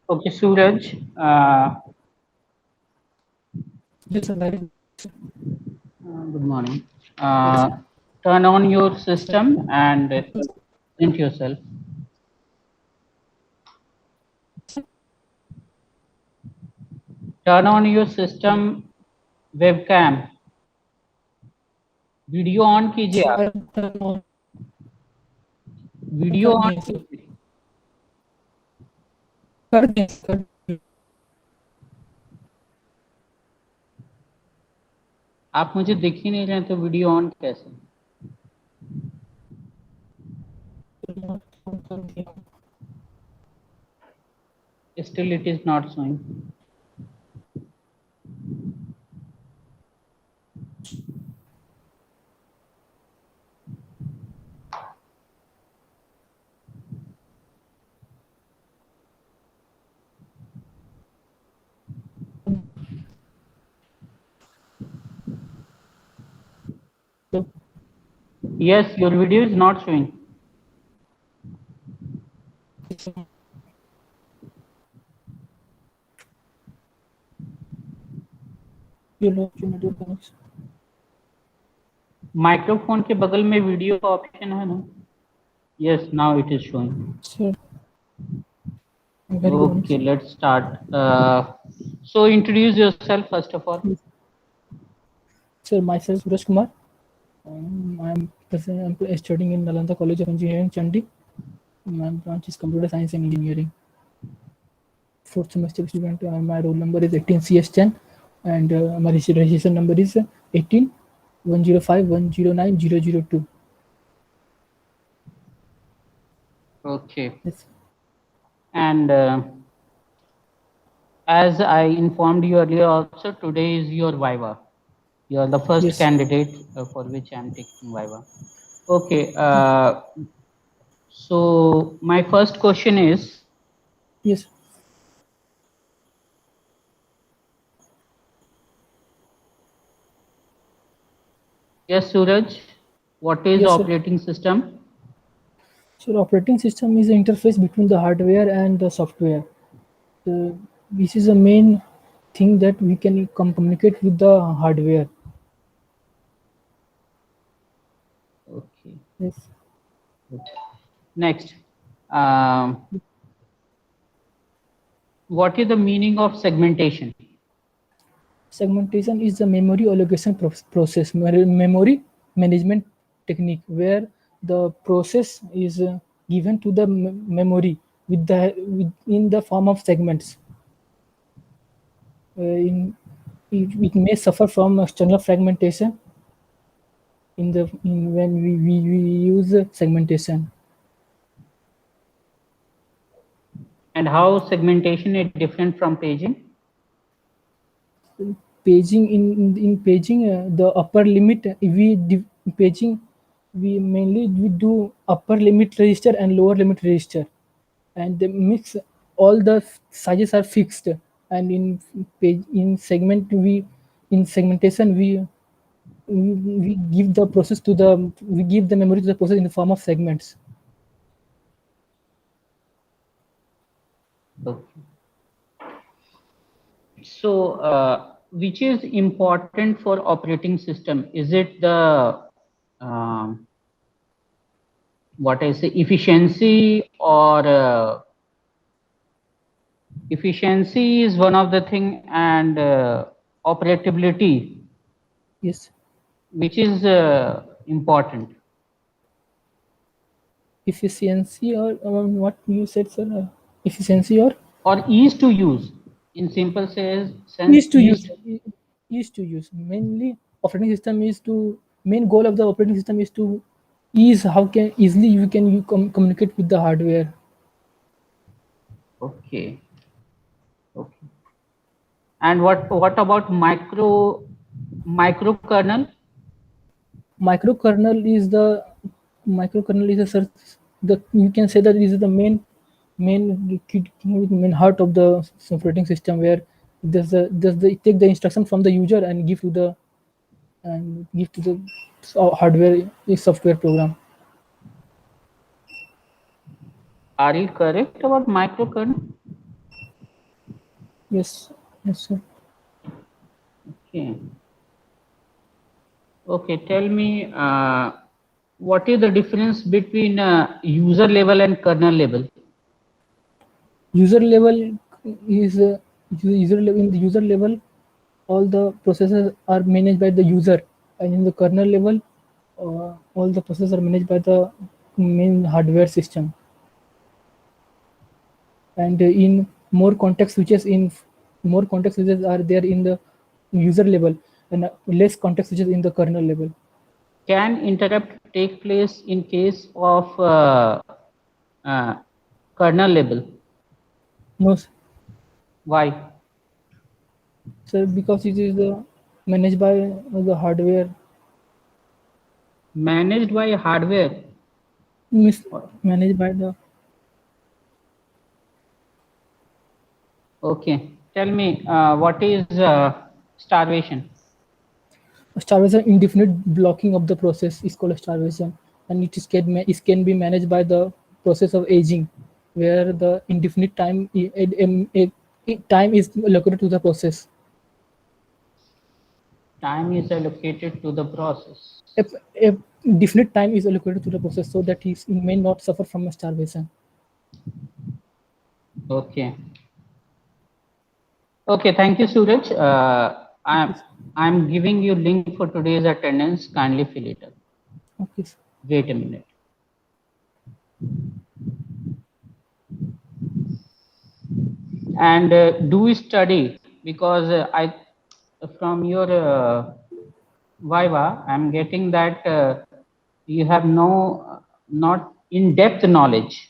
Okay, Suraj, Yes, sir. good morning. Turn on your system and present yourself. Turn on your system webcam. Video on कीजिए आप. Video कर on दिए sir, कीजिए. कर दिए sir. आप मुझे दिख ही नहीं रहे तो वीडियो ऑन कैसे? Still it is not showing. Yes, your video is not showing. Microphone के बगल में वीडियो का ऑप्शन है ना? Yes, now it is showing. Sir very good morning, Okay, sir. let's start. So introduce yourself first of all. Sir, myself Suraj Kumar. I'm studying in Nalanda College of Engineering, Chandi. My branch is Computer Science and Engineering. Fourth semester student. My roll number is 18 CS10, and my registration number is 18 105 109 002. Okay. Yes. And as I informed you earlier also, today is your Viva. You are the first Yes. candidate for which I am taking Viva. Okay. So my first question is, Yes. yes, Suraj, what is Yes, sir. operating system? So the operating system is the interface between the hardware and the software. This is the main thing that we can communicate with the hardware. Okay. Yes. Good. Next, um, what is the meaning of segmentation? Segmentation is the memory allocation process, memory management technique, where the process is given to the memory in the form of segments. It may suffer from external fragmentation when we use segmentation. And how segmentation is different from paging? Paging in paging, the upper limit, paging, we do upper limit register and lower limit register, and the mix, all the sizes are fixed. And in segmentation, we give the process to the we give the memory to the process in the form of segments. Okay. So, which is important for operating system? Is it the what I say efficiency, or efficiency is one of the thing, and operability, Yes. which is important, Efficiency, or what you said, sir? Efficiency or ease to use. In simple sense, is to use is to use mainly operating system is to main goal of the operating system is to ease how can easily you communicate with the hardware. Okay. Okay. And what about microkernel? Microkernel is the you can say that this is the main heart of the operating system, where take the instruction from the user and give to the hardware software program. Are you correct about microkernel? Yes, sir. Okay. Okay, tell me, what is the difference between user level and kernel level? User level is user level. In the user level, all the processes are managed by the user, and in the kernel level, all the processes are managed by the main hardware system. And in more context switches are there in the user level, and less context switches in the kernel level. Can interrupt take place in case of kernel level? No, sir. Why? Sir, because it is managed by the hardware. Managed by hardware. Managed by the. Okay. Tell me, what is starvation? Starvation, indefinite blocking of the process, is called starvation, and it can be managed by the process of aging, where the indefinite time is allocated to the process. Time is allocated to the process. If definite time is allocated to the process, so that he may not suffer from a starvation. Okay. Okay, thank you, Suraj. I'm giving you link for today's attendance. Kindly fill it up. Okay, sir. Wait a minute. And do study, because from your Viva, I'm getting that you have not in-depth knowledge.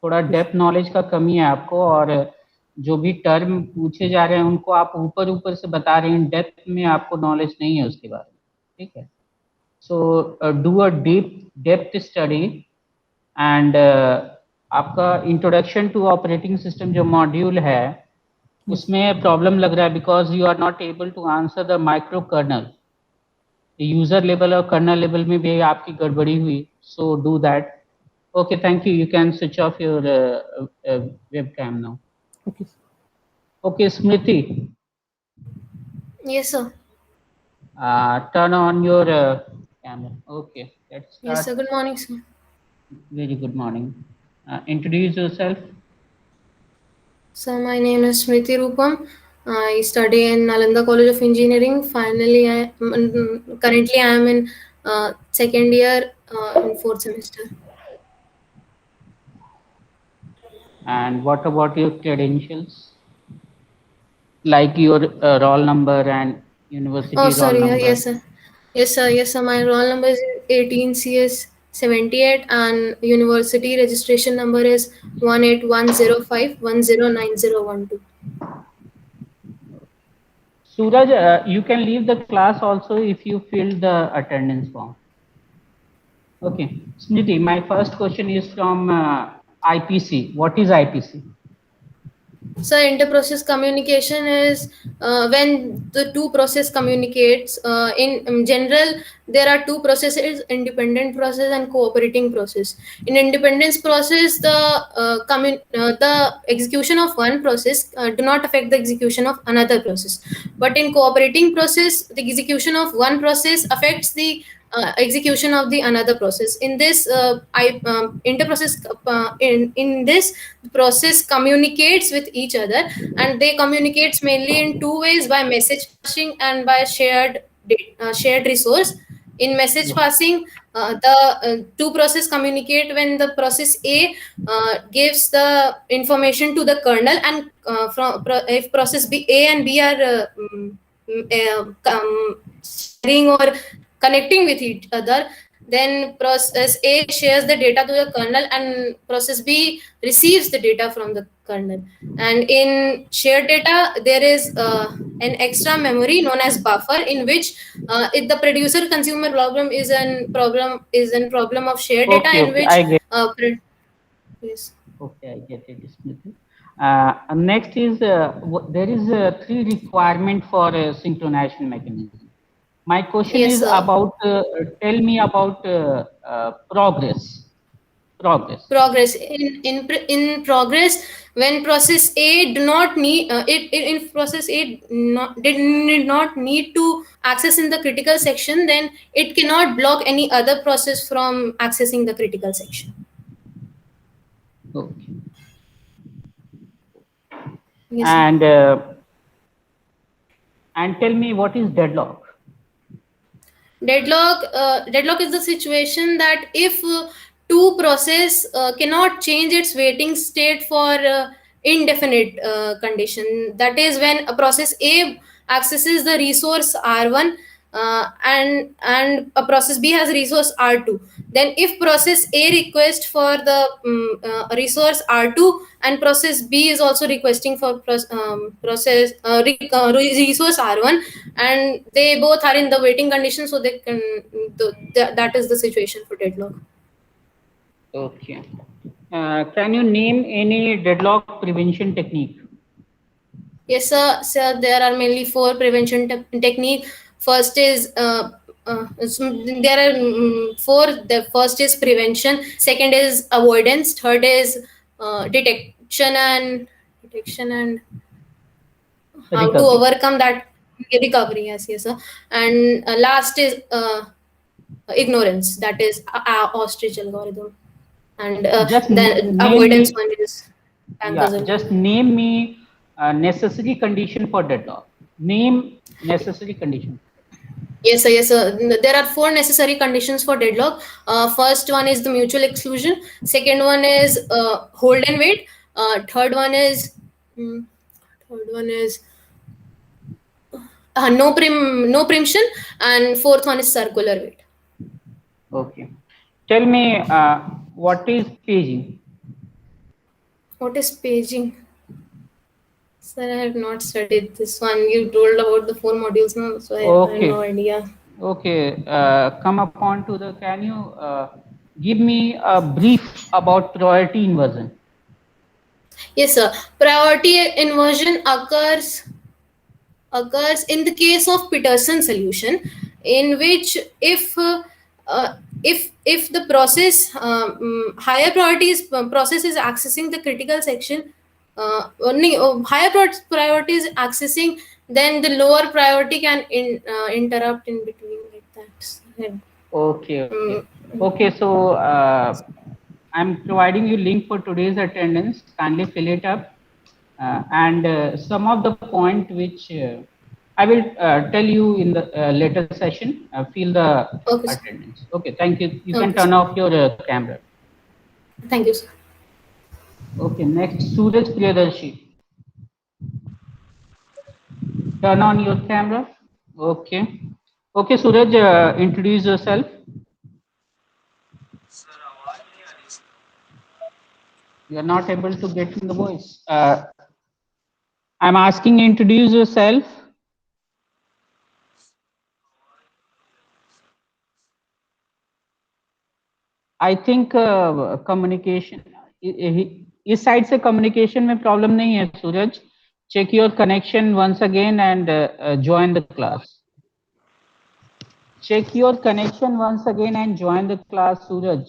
थोड़ा depth knowledge का कमी है आपको, और जो भी term पूछे जा रहे हैं उनको आप ऊपर ऊपर से बता रहे हैं, डेप्थ में आपको नॉलेज नहीं है उसके बारे में. ठीक है. So do a depth study, and आपका इंट्रोडक्शन टू ऑपरेटिंग सिस्टम जो मॉड्यूल है उसमें प्रॉब्लम लग रहा है, because you are not able to answer the micro kernel. User level और कर्नल लेवल में भी आपकी गड़बड़ी हुई. So do that. Okay, thank you. You can switch off your webcam now. Okay. Okay, Smriti. Yes, sir. Turn on your camera. Okay, let's start. Yes, sir. Good morning, sir. Very good morning. Introduce yourself. So my name is Smriti Rupam. I study in Nalanda College of Engineering. Currently I am in second year in fourth semester. And what about your credentials? Like your roll number and university Oh, sorry. roll number? Yes, sir. Yes, sir. Yes, sir. My roll number is 18CS78 and university registration number is 18105109012. Suraj, you can leave the class also if you fill the attendance form. Okay, Smriti, my first question is from IPC. What is IPC? So inter-process communication is when the two process communicates. In general, there are two processes: independent process and cooperating process. In independence process, the execution of one process do not affect the execution of another process. But in cooperating process, the execution of one process affects the execution of the another process. In this inter-process in this process communicates with each other, and they communicates mainly in two ways: by message passing and by shared resource. In message passing, the two process communicate when the process A gives the information to the kernel, and if process A and B are sharing or connecting with each other, then process A shares the data to the kernel and process B receives the data from the kernel. And in shared data, there is an extra memory known as buffer, in which if the producer consumer problem is a problem of shared data, Okay, in okay, which I get. Yes. Okay, I get it, Smriti. Next is there is three requirement for a synchronization mechanism. My question Yes, is sir. about tell me about progress. Progress. In progress, when process A do not need in process A did not need to access in the critical section, then it cannot block any other process from accessing the critical section. Okay. Yes, and tell me, what is deadlock? Deadlock is the situation that if two process cannot change its waiting state for indefinite condition, that is when a process A accesses the resource R1 and a process B has resource R2. Then if process A requests for the resource R2 and process B is also requesting for resource R1, and they both are in the waiting condition, so they can that is the situation for deadlock. Okay. Can you name any deadlock prevention technique? Yes, sir. So there are mainly 4 prevention technique. First is there are 4. The first is prevention. Second is avoidance. Third is detection and how to overcome that recovery. Yes, sir. And last is ignorance. That is ostrich algorithm. And then avoidance one is just name me necessary condition for deadlock. Name necessary condition. Yes, sir. Yes, sir. There are 4 necessary conditions for deadlock. First one is the mutual exclusion. Second one is hold and wait. Third one is no preemption, and fourth one is circular wait. Okay. Tell me, what is paging? What is paging? Sir, I have not studied this one. You told about the 4 modules now, so I have no idea. Okay. Come upon to the. Can you give me a brief about priority inversion? Yes, sir. Priority inversion occurs in the case of Peterson solution, in which if the process higher priorities process is accessing the critical section, higher priority is accessing, then the lower priority can interrupt in between like that. Okay. So I'm providing you link for today's attendance. Kindly fill it up, and some of the point which I will tell you in the later session. Fill the attendance. Okay. Thank you. You can turn off your camera. Thank you, sir. Okay. Next, Suraj Priyadarshi. Turn on your camera. Okay. Okay, Suraj, introduce yourself. You are not able to get in the voice. I'm asking, introduce yourself. I think communication इस side से communication में problem नहीं है, सूरज. Check your connection once again and join the class. Check your connection once again and join the class, Suraj.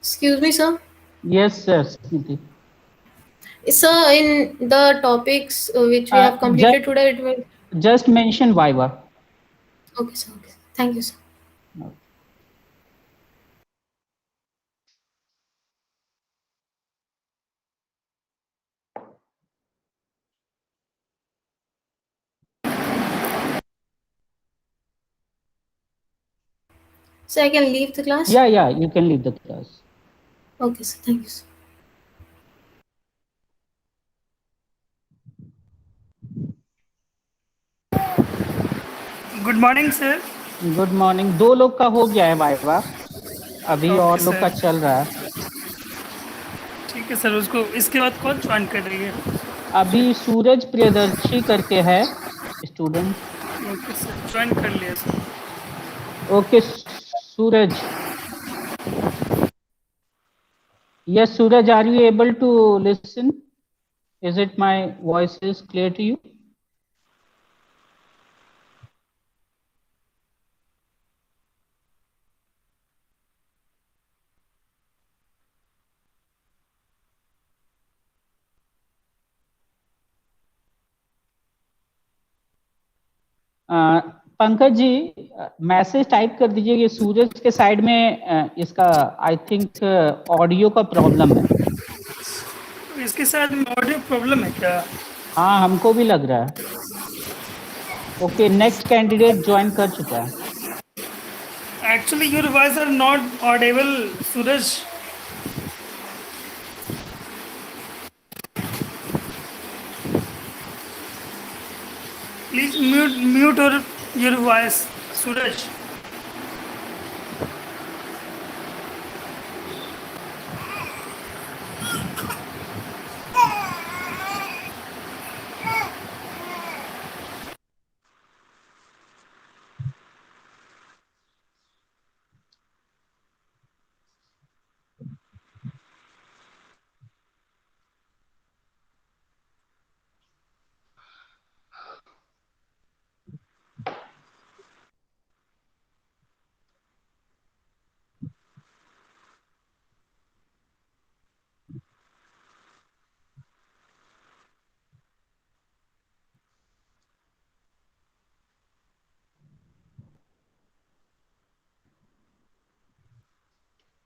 Excuse me, sir. Yes, sir. Smriti. Sir, in the topics which we have completed today, it will just mention Viva. Okay, sir. Okay. Thank you, sir. Okay. So I can leave the class? Yeah, you can leave the class. Okay, sir. Thank you, sir. Good morning sir. Good morning. 2 लोग का हो गया है viva, अभी और लोग का चल रहा है. ठीक ओके सर, उसको इसके बाद कौन ज्वाइन कर रही है? अभी सूरज प्रियदर्शी करके है स्टूडेंट। ओके सर, ज्वाइन कर लिया sir. Okay Suraj, yes Suraj, are you able to listen? Is it my voice is clear to you? Pankaj ji message type कर दीजिए कि सूरज के साइड में इसका आई थिंक ऑडियो का प्रॉब्लम है। इसके साथ में ऑडियो प्रॉब्लम है क्या? हाँ हमको भी लग रहा है। ओके नेक्स्ट कैंडिडेट ज्वाइन कर चुका है। Actually your voice are not audible Suraj. Please mute your voice Suraj.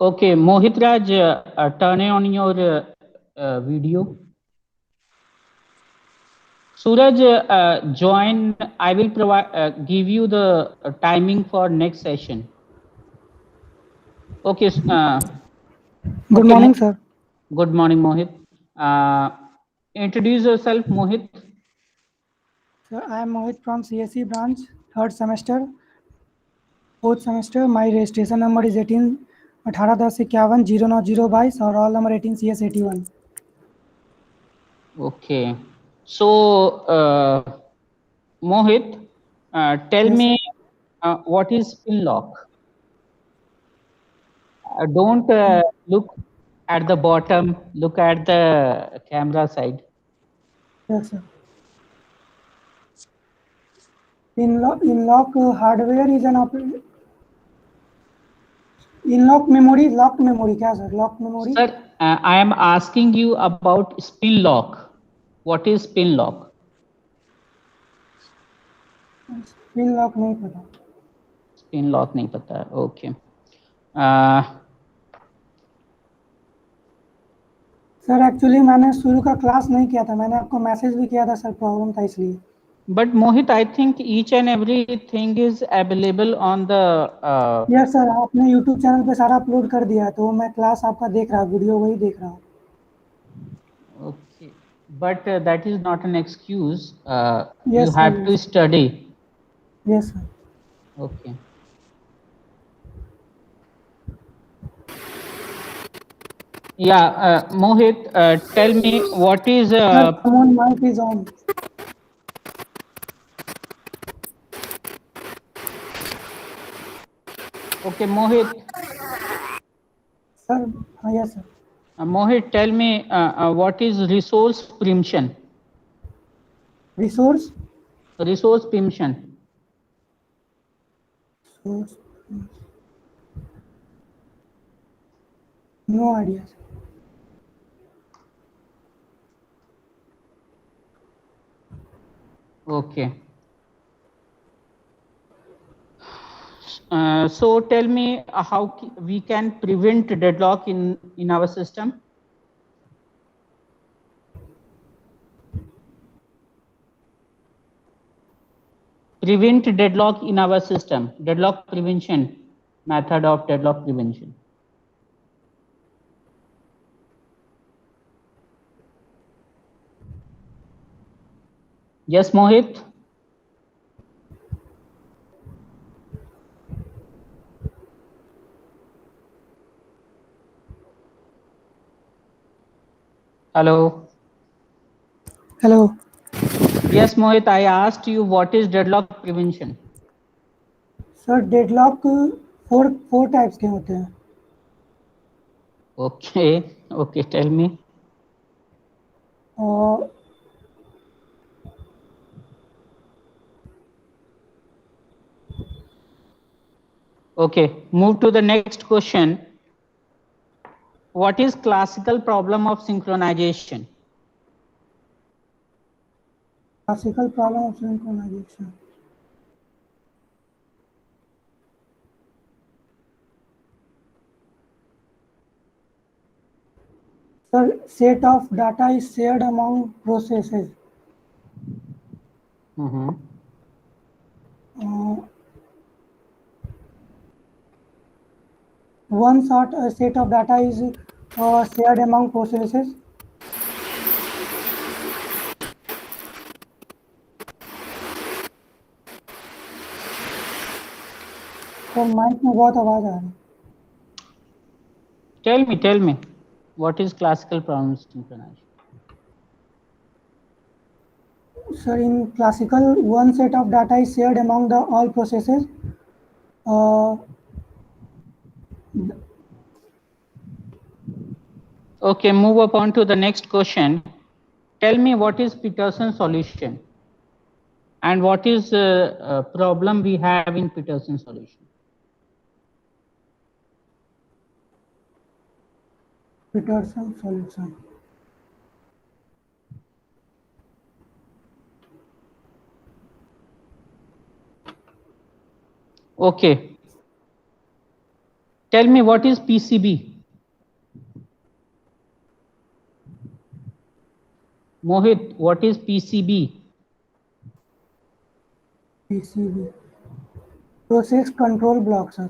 Okay, Mohit Raj, turn on your video. Suraj, join. I will provide give you the timing for next session. Okay. Good morning, sir. Good morning, Mohit. Introduce yourself, Mohit. Sir, I am Mohit from CSE branch, third semester, fourth semester. My registration number is 18 1810510922 और roll number 18 CS 81. Okay. So, Mohit, tell Yes, me what is spin lock? Don't look at the bottom. Look at the camera side. Yes, sir. In-lock hardware is an in-lock memory, locked memory. क्या sir? Locked memory. Sir, I am asking you about spin lock. What is spin lock? Spin lock नहीं पता. Spin lock नहीं पता है. Okay. Sir actually मैंने शुरू का class नहीं किया था, मैंने आपको मैसेज भी किया था सर, प्रॉब्लम था इसलिए. But Mohit, I think each and everything is available on the. Yes sir, आपने YouTube चैनल पे सारा अपलोड कर दिया है, तो मैं क्लास आपका देख रहा हूँ, वीडियो वही देख रहा हूँ. Okay, but that is not an excuse. Yes, you sir, have yes. to study. Yes sir. Okay. Yeah, Mohit, tell me what is. Sir, someone mic is on. Okay, Mohit. Sir, yes sir. Mohit, tell me what is resource preemption? Resource? Resource preemption. Source. No idea. Okay. So tell me how we can prevent deadlock in our system. Prevent deadlock in our system. Deadlock prevention, method of deadlock prevention. Yes, Mohit. Hello. Hello. Yes, Mohit, I asked you what is deadlock prevention. Sir deadlock four types के होते हैं. Okay, tell me. Okay, move to the next question. What is classical problem of synchronization? Classical problem of synchronization. Sir, set of data is shared among processes. One set of data is shared among processes. Sir mike में बहुत आवाज आ रही है. Tell me, what is classical problem of synchronization? Sir, in classical, one set of data is shared among the all processes. Okay, move upon to the next question. Tell me what is Peterson's solution and what is the problem we have in Peterson's solution? Peterson solution. Okay. Tell me what is PCB? Mohit, what is PCB? PCB. Process control block, sir.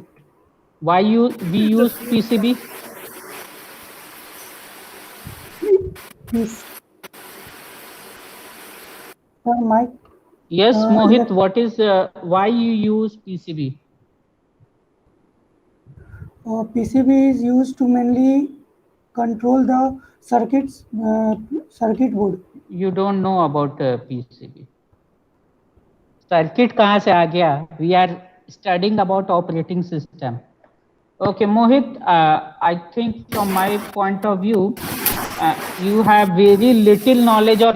Why we use PCB? Sir, Mike. Yes, Mohit, what is why you use PCB? PCB is used to mainly control the circuit board. You don't know about PCB. Circuit कहाँ से आ गया? We are studying about operating system. Okay, Mohit, I think from my point of view, you have very little knowledge or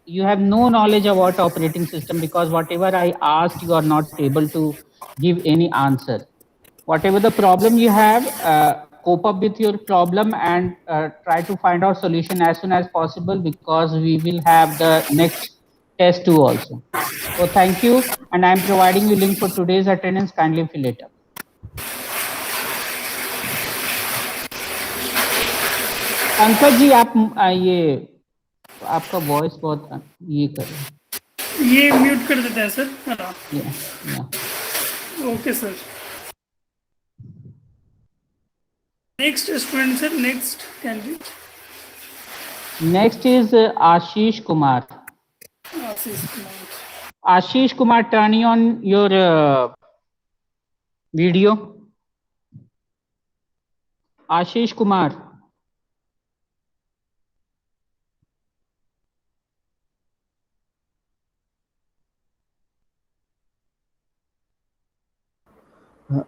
you have no knowledge about operating system, because whatever I asked, you are not able to give any answer. Whatever the problem you have, cope up with your problem and try to find out solution as soon as possible, because we will have the next test too also. So thank you, and I am providing you link for today's attendance. Kindly fill it up. Pankaj ji, आप ये आपका voice बहुत ये कर रहे हैं. ये mute कर देते हैं sir. Okay sir. Next student sir, next candidate. Next is Ashish Kumar. Ashish Kumar, turn on your video. Ashish Kumar.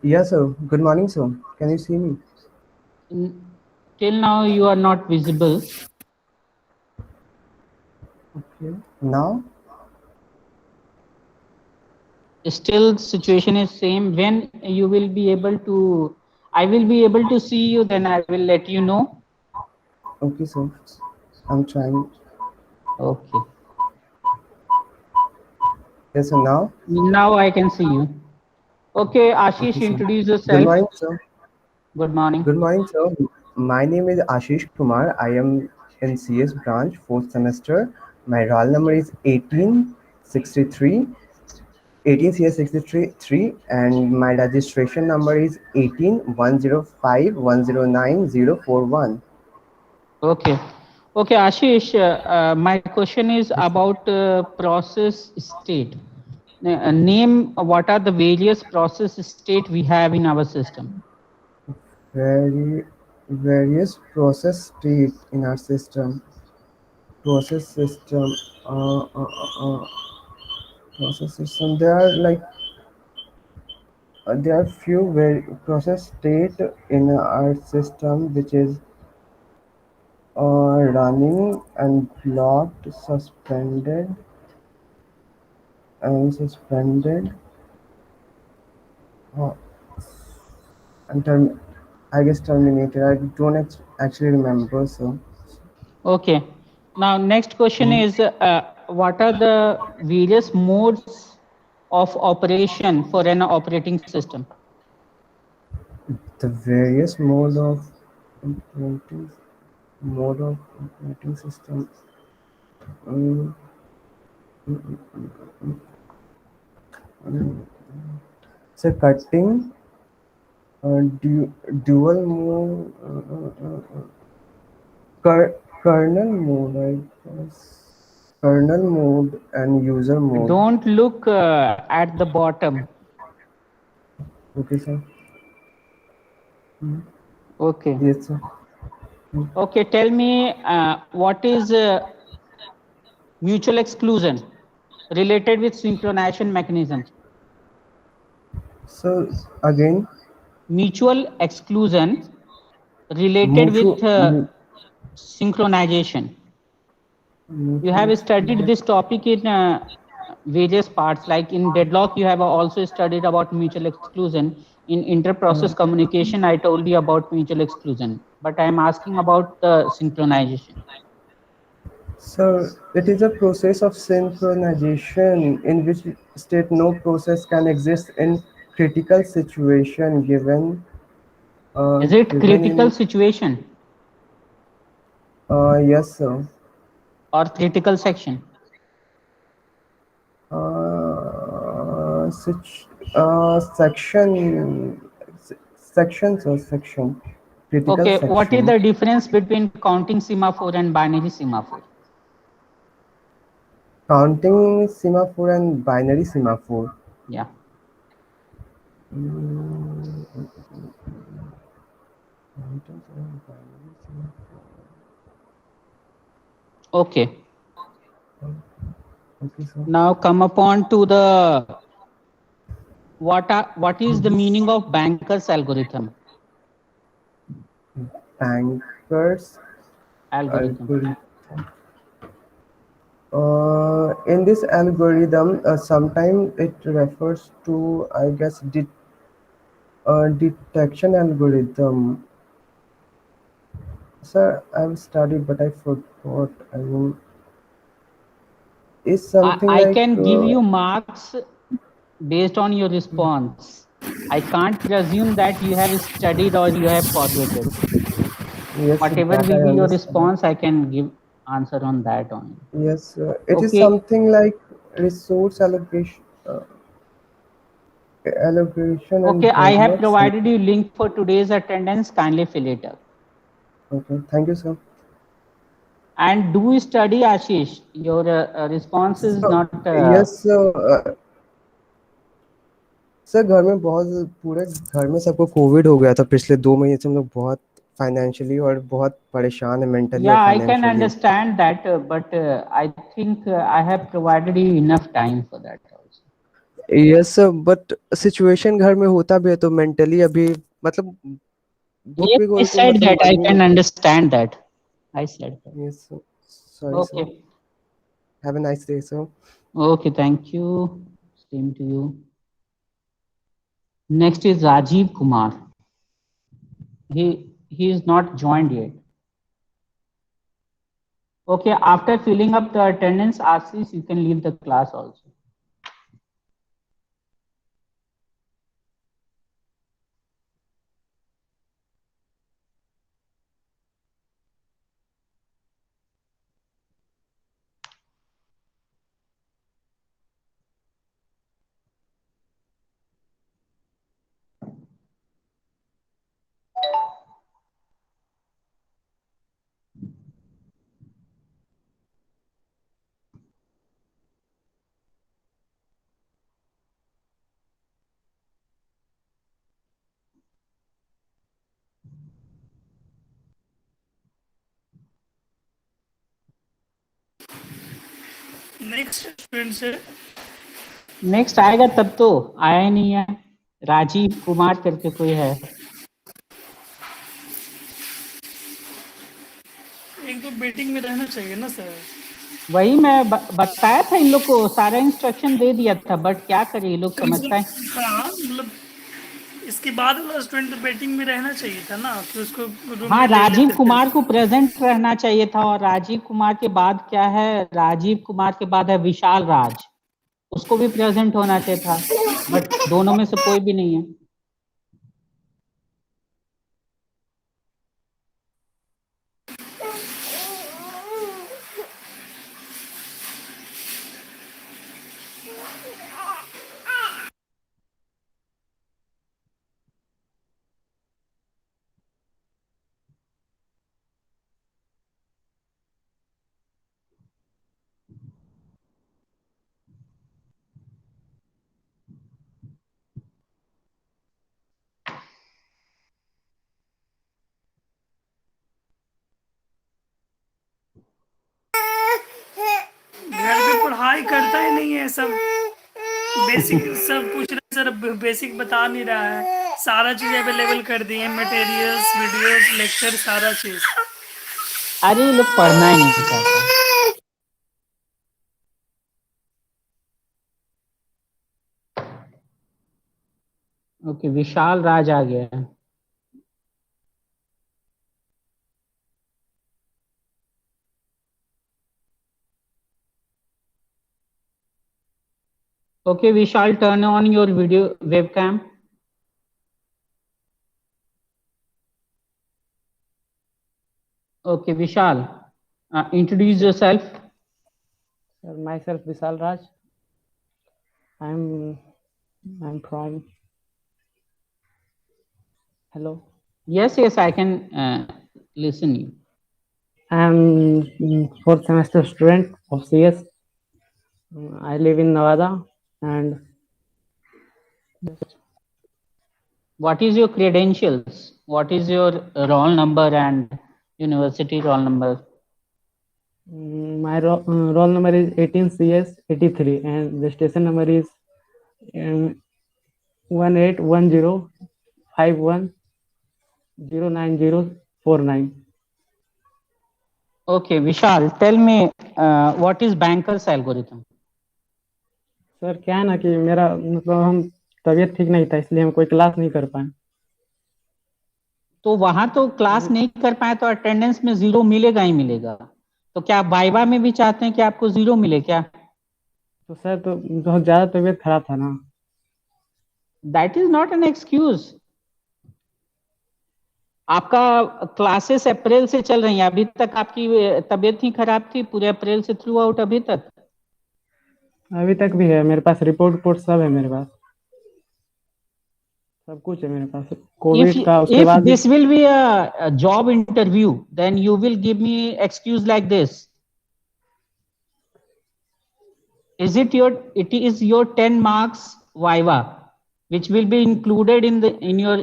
Yes, sir. Good morning, sir. Can you see me? Till now you are not visible. Okay. Now? Still situation is same. When you will be able to, I will be able to see you, then I will let you know. Okay, sir. I'm trying. Okay. Yes, sir. Now? Now I can see you. Okay, Ashish, Okay, introduce yourself. Good morning, sir. Good morning. Good morning, sir. My name is Ashish Kumar. I am in CS branch, 4th semester. My roll number is 1863. 18 CS63, and my registration number is 1810510941. Okay. Okay, Ashish, my question is about process state. Name what are the various process state we have in our system. Various process state in our system. process system. Uh, uh, uh, uh, Process system. There are like there are few very process state in our system which is running and blocked, suspended, uh, and I guess terminated. I don't actually remember. So Okay. Now, next question is, what are the various modes of operation for an operating system? the various operating mode of operating system. Um, so cutting, dual mode, kernel mode, I guess. Kernel mode and user mode. Don't look at the bottom. Okay, sir. Okay. Yes, sir. Okay, tell me what is mutual exclusion related with synchronization mechanism? So again, Mutual exclusion related mutual, with synchronization. You have studied this topic in various parts, like in deadlock you have also studied about mutual exclusion. In inter-process communication I told you about mutual exclusion, but I am asking about the synchronization. So it is a process of synchronization in which state no process can exist in critical situation given. Is it Given critical in situation yes, sir. or critical section? Section, sections or section, critical Okay, section. what is the difference between counting semaphore and binary semaphore? Counting semaphore and binary semaphore. Yeah. Okay. Okay, sir. Now come upon to the what is the meaning of Banker's algorithm? Banker's Algorithm. In this algorithm, sometimes it refers to, I guess, detection algorithm. Sir, I've studied, but I forgot. I mean, is something I like. can give you marks based on your response. I can't presume that you have studied or you have forgotten. Yes, Whatever that will I be your understand. response, I can give answer on that only. Yes, it is Okay. something like resource allocation. Allocation and Okay, I have deadlock provided you link for today's attendance. Kindly fill it up. Okay, thank you, sir. And do study, Ashish. Your response is not. Yes, sir घर में बहुत पूरे घर में सबको Covid हो गया था पिछले 2 महीने से हम लोग बहुत फाइनेंशियली और बहुत परेशान है मेंटली और Yeah, I can financially understand that, but I think I have provided you enough time for that also. Yes but situation घर में होता भी है तो मेंटली अभी मतलब बुक Yes, भी I खोल के said मतलब that. मन I ही can नहीं understand that. I said that. Yes sorry sir Okay. Have a nice day sir Okay, thank you. Same to you. Next is Rajiv Kumar. He is not joined yet. Okay, after filling up the attendance, Ashish, you can leave the class also. Next student से next आएगा तब तो, आया ही नहीं है। राजीव कुमार करके कोई है। एक तो वेटिंग में रहना चाहिए ना सर। वही मैं बताया था, इन लोग को सारा इंस्ट्रक्शन दे दिया था, बट क्या करे ये लोग समझता है। हाँ मतलब इसके बाद वाला स्टूडेंट तो वेटिंग में रहना चाहिए था ना, कि उसको रूम हाँ, में ले राजीव लेते थे। कुमार को प्रेजेंट रहना चाहिए था, और राजीव कुमार के बाद क्या है, राजीव कुमार के बाद है विशाल राज, उसको भी प्रेजेंट होना चाहिए था, बट दोनों में से कोई भी नहीं है। घर पे पढ़ाई करता ही नहीं है, सब बेसिक सब पूछ रहे सर, बेसिक बता नहीं रहा है। सारा चीज अवेलेबल कर दिए, मटेरियल्स, वीडियोस, लेक्चर, सारा चीज। अरे ये लोग पढ़ना ही नहीं चाहता। ओके, विशाल राज आ गया है। Okay, Vishal, turn on your video webcam. Okay, Vishal, introduce yourself. Myself Vishal Raj. I'm from. Hello. Yes, I can listen you. I'm fourth semester student of CS. I live in Nevada, and What is your credentials? What is your roll number and university roll number? my roll number is 18 CS 83, and the station number is 181051090049. Okay, Vishal, tell me what is Banker's algorithm? Sir क्या है ना कि मेरा मतलब हम तबीयत ठीक नहीं था, इसलिए हम कोई क्लास नहीं कर पाए। तो वहां तो क्लास नहीं कर पाए तो अटेंडेंस में 0 मिलेगा ही मिलेगा। तो क्या आप वाइवा में भी चाहते हैं कि आपको 0 मिले क्या? तो सर तो बहुत ज्यादा तबीयत खराब था ना। That is not an excuse. आपका क्लासेस अप्रैल से चल रही है, अभी तक आपकी तबीयत ही खराब थी पूरे अप्रैल से थ्रू आउट अभी तक? अभी तक भी है मेरे पास, रिपोर्ट सब है मेरे पास, सब कुछ है मेरे पास कोविड का। उसके If बाद this will be a job interview, then you will give me excuse like this. It is your 10 marks viva, which will be included in your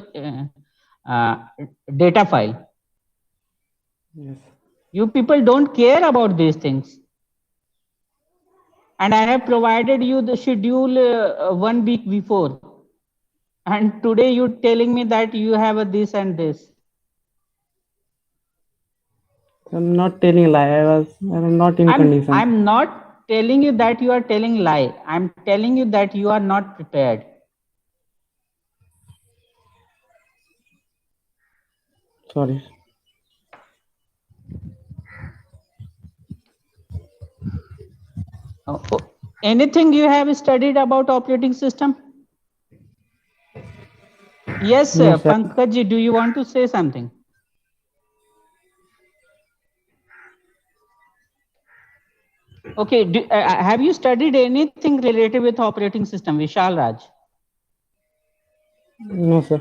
data file. yes. You people don't care about these things. And I have provided you the schedule 1 week before. And today you're telling me that you have a this and this. I'm not telling lie. I'm not in condition. I'm not telling you that you are telling lie. I'm telling you that you are not prepared. Sorry. Anything you have studied about operating system? Yes, No, sir. Pankaj ji, do you want to say something? Okay, have you studied anything related with operating system, Vishal Raj? No, sir.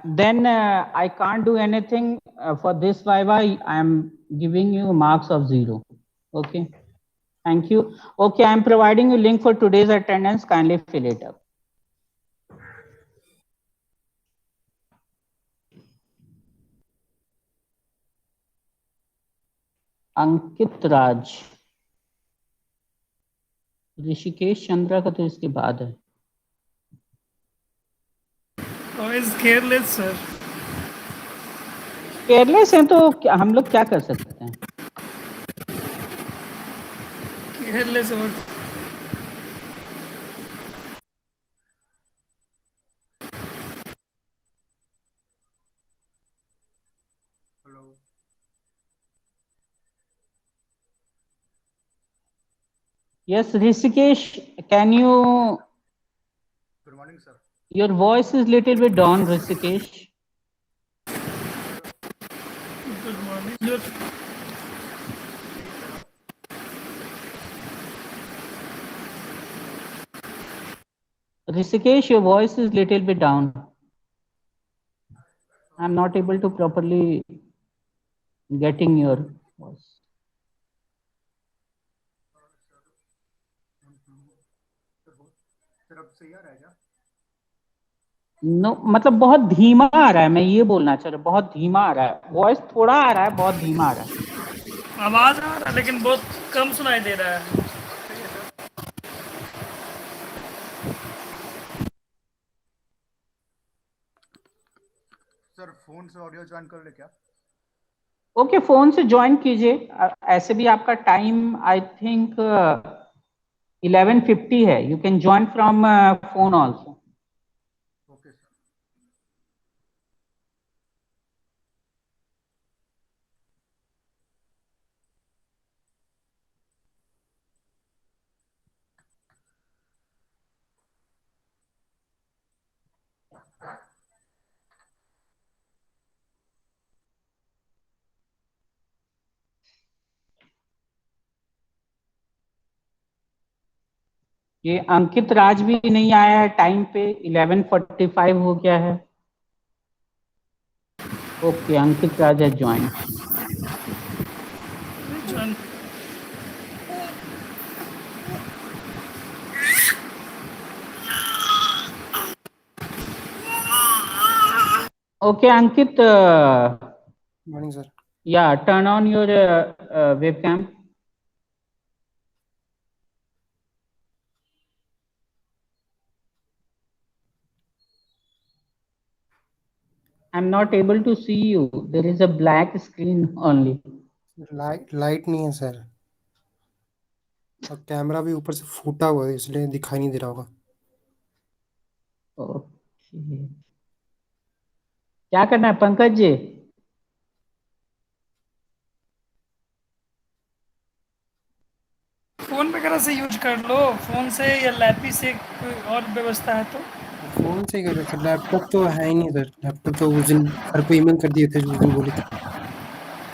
Then I can't do anything for this viva. I am giving you marks of 0. Okay, thank you. Okay, I am providing you link for today's attendance. Kindly fill it up. अंकित राज, ऋषिकेश चंद्रा का तो इसके बाद है। Is careless sir. Careless हैं तो हम लोग क्या कर सकते हैं? केयरलेस और Yes, Rishikesh, can you? Good morning, sir. Your voice is little bit down, Rishikesh. Good morning. Rishikesh, your voice is little bit down. I'm not able to properly getting your voice. Sir अब सही आ रहा है क्या? No, मतलब बहुत धीमा आ रहा है, मैं ये बोलना चाह रहा हूँ, बहुत धीमा आ रहा है, वॉइस थोड़ा आ रहा है, बहुत धीमा आ रहा है। आवाज आ रहा है लेकिन बहुत कम सुनाई दे रहा है। सर फोन से ऑडियो ज्वाइन कर ले क्या? ओके, फोन से ज्वाइन कीजिए। ऐसे भी आपका टाइम आई थिंक 11:50 है। You can join from phone also. Okay sir. ये अंकित राज भी नहीं आया है टाइम पे, 11:45 हो गया है। ओके, अंकित राज है join. Okay, Ankit, Morning, sir. yeah, turn on your webcam. I'm not able to see you. There is a black screen only. Light नहीं है सर, और कैमरा भी ऊपर से फूटा हुआ है इसलिए दिखाई नहीं दे रहा होगा। Okay. क्या करना है पंकज जी? फोन वगैरह से यूज कर लो, फोन से या लैपी से कोई और व्यवस्था है तो। फोन से कर सर, लैपटॉप तो है ही नहीं सर। लैपटॉप तो उस दिन सर को ईमेल कर दिए थे, उस दिन बोले थे।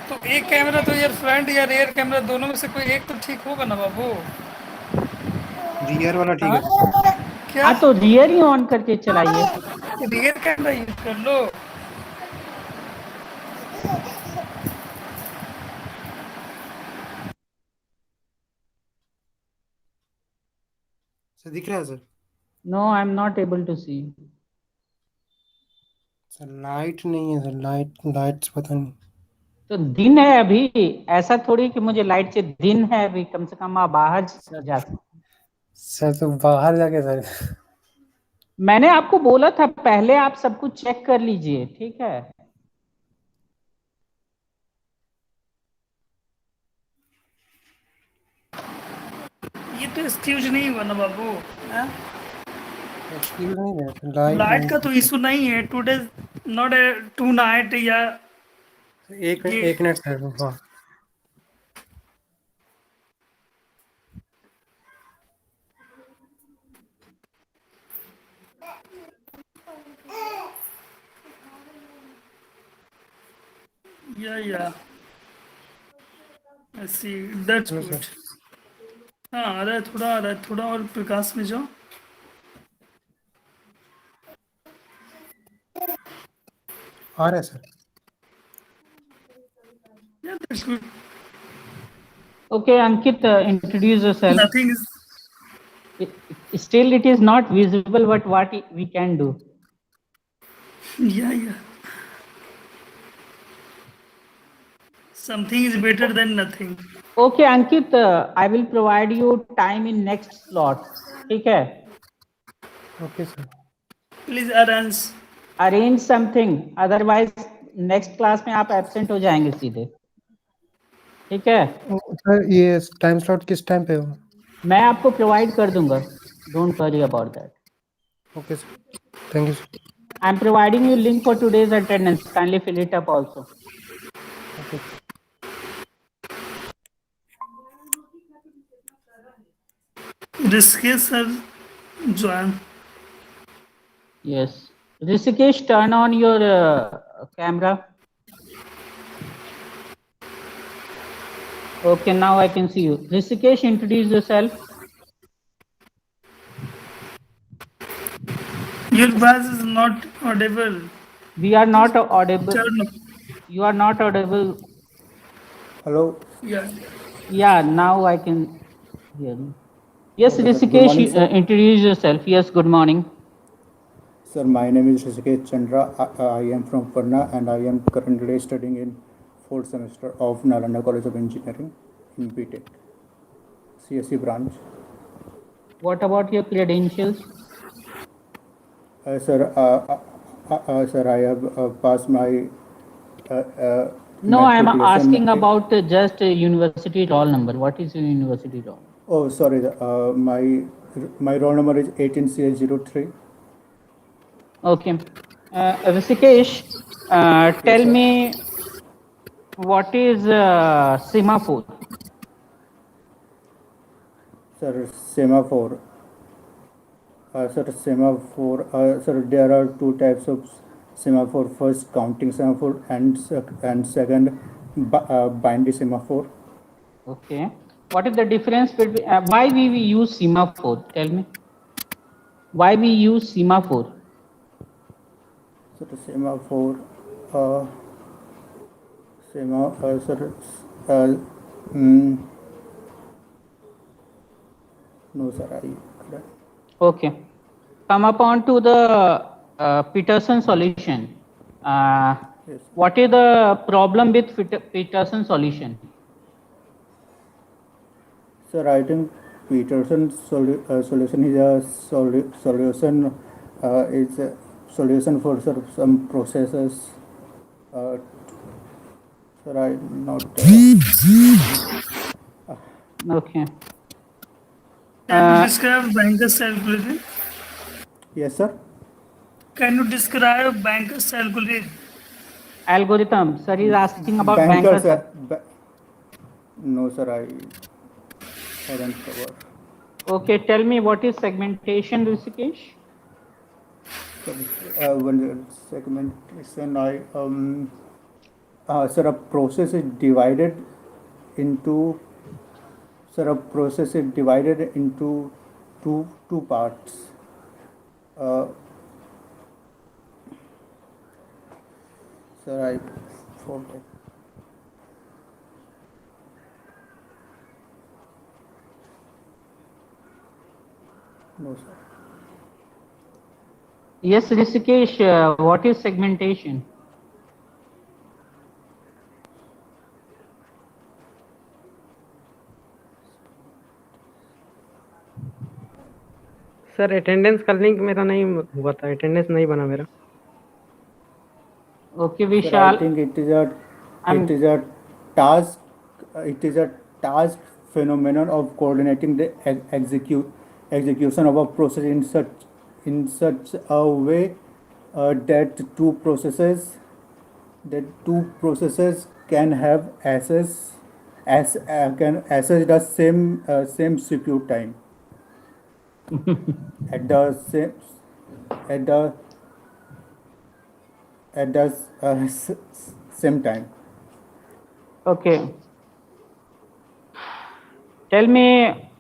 तो एक कैमरा तो यार फ्रंट या रियर कैमरा दोनों में से कोई एक तो ठीक होगा ना बाबू। रियर वाला ठीक है हाँ? सर। क्या हाँ तो रियर ही ऑन करके चलाइए। रियर कैमरा यूज कर लो। सर दिख रहा है sir? No, I'm not able to see. Sir light नहीं है सर, लाइट पता नहीं। तो दिन है अभी, ऐसा थोड़ी कि मुझे लाइट से दिन है अभी, कम से कम आप बाहर जा सकते। सर तो बाहर जाके सर। मैंने आपको बोला था पहले आप सब कुछ चेक कर लीजिए, ठीक है? ये तो एक्सक्यूज नहीं हुआ ना बाबू। हाँ? एक्सक्यूज नहीं है सर, लाइट का तो इशू नहीं है, today not a tonight या एक मिनट सर। हाँ या see that's hello good. Sir. हाँ आ रहा है, थोड़ा और प्रकाश में जाओ। आ रहा है sir. Yeah, that's good. Okay, Ankit, introduce yourself. Nothing is. Still, it is not visible, but what we can do. Yeah. Something is better than nothing. Okay, Ankit, I will provide you time in next slot. ठीक है? Okay sir. Please arrange. Arrange something, otherwise next class में आप absent हो जाएंगे सीधे. ठीक है? Sir ये टाइम स्लॉट किस टाइम पे हो? मैं आपको प्रोवाइड कर दूंगा. Don't worry about that. Okay sir, thank you sir. I am providing you link for today's attendance. Kindly fill it up also. Okay. Rishikesh sir, join. Yes. Rishikesh, turn on your camera. Okay, now I can see you. Rishikesh, introduce yourself. Your voice is not audible. We are not audible. Turn. You are not audible. Hello. Yeah. Yeah, now I can hear you. Yes, Okay, sir. Good Rishikesh, morning, sir. introduce yourself. Yes, good morning. Sir, my name is Rishikesh Chandra. I am from Purna and I am currently studying in 4th semester of Nalanda College of Engineering in BTech, CSE branch. What about your credentials? Sir, I have passed my No, I am matriculation. asking about just university roll number. What is your university roll? Oh, sorry. My roll number is 18CH03. Okay. Rishikesh, tell me what is semaphore? Sir, semaphore. Sir, there are two types of semaphore. First, counting semaphore, and second, binary semaphore. Okay. What is the difference between why we use semaphore? Tell me. Why we use semaphore? So the semaphore, no, sir. Okay. Come upon to the Peterson solution. Yes. What is the problem with Peterson solution? Sir, I think Peterson solution is a solution. It's a solution for some processes. Sir, I'm not. Okay. Can you describe banker's algorithm? Yes, sir. Can you describe banker's algorithm? Algorithm. Sir is asking about Bankers. bankers. No, sir, I haven't covered. Okay, tell me what is segmentation, Rishikesh? One segmentation, sir, a process is divided into. Sir, a process is divided into two parts. Sir, I forgot. No, sir. Yes, Rishikesh, what is segmentation? Sir attendance का link मेरा नहीं हुआ था, attendance नहीं बना मेरा। Okay, Sir, I Vishal. think it is a task phenomenon of coordinating the execution of a process in such a way that two processes can have access the same CPU time at the same time. Okay. Tell me,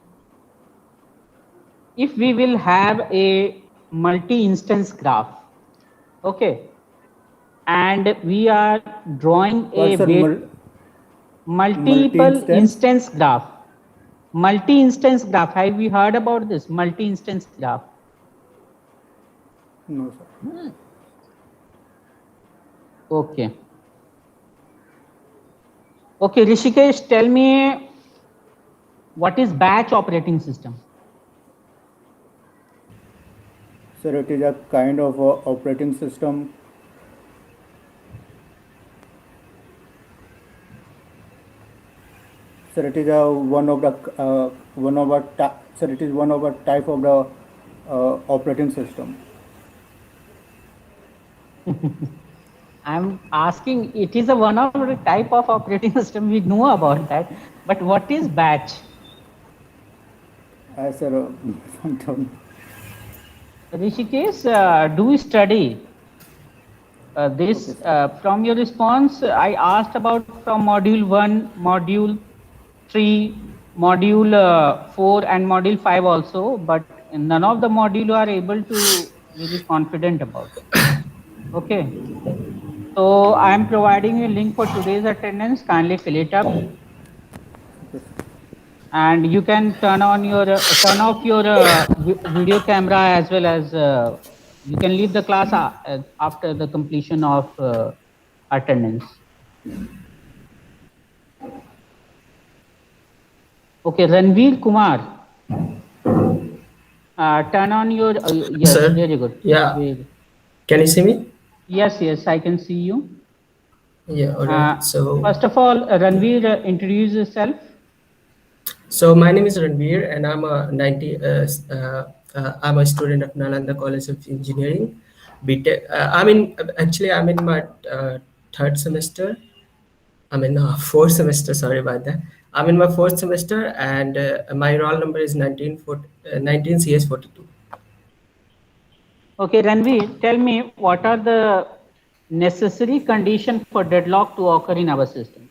if we will have a multi-instance graph, okay, and we are drawing a multiple instance graph. Multi-instance graph. Have you heard about this multi-instance graph? No, sir. Okay. Okay, Rishikesh, tell me what is batch operating system? Sir, it is a kind of operating system. Sir, it is one of the sir, it is one of the type of the operating system. I'm asking, it is a one of the type of operating system, we know about that, but what is batch? Sir, don't. Rishikesh, do you study this? Okay, sir. From your response, I asked about from module 1, module 3, module 4 and module 5 also, but none of the module are able to really confident about it. Okay. So I am providing you a link for today's attendance. Kindly fill it up. And you can turn off your video camera as well as you can leave the class after the completion of attendance. Okay, Ranveer Kumar, turn on your yes, sir. Very good. Yeah. Very good. Can you see me? Yes, I can see you. Yeah. All right. So first of all, Ranveer, introduce yourself. So my name is Ranveer, and I'm I'm a student of Nalanda College of Engineering, BTech. I'm in my third semester. Fourth semester. Sorry about that. I'm in my fourth semester, and my roll number is 19 CS 42. Okay, Ranveer, tell me what are the necessary conditions for deadlock to occur in our system?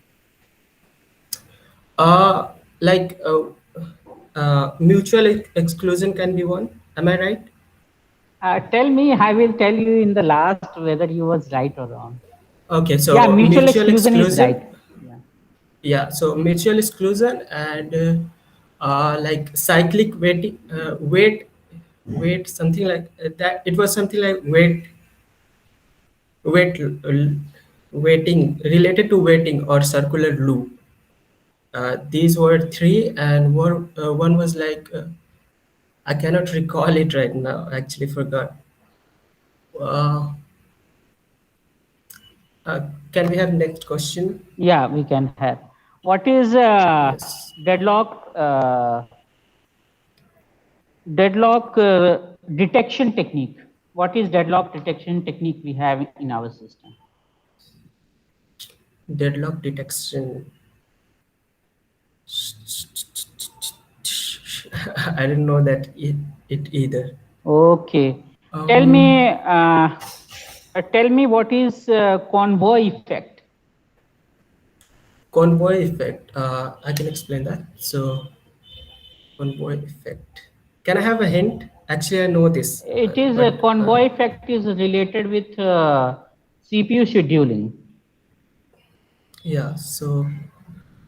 Mutual exclusion can be one. Am I right? Tell me, I will tell you in the last whether you was right or wrong. Okay, so yeah, mutual exclusion is right. Yeah, so mutual exclusion and like cyclic waiting, wait, something like that. It was something like waiting related to waiting or circular loop. These were three, and one was like I cannot recall it right now. Actually, forgot. Can we have next question? Yeah, we can have. What is yes. Deadlock? Deadlock detection technique. What is deadlock detection technique we have in our system? Deadlock detection. I didn't know that it either. Okay. Tell me what is convoy effect? Convoy effect. I can explain that. So, convoy effect. Can I have a hint? Actually, I know this. It is a convoy effect is related with CPU scheduling. Yeah. So,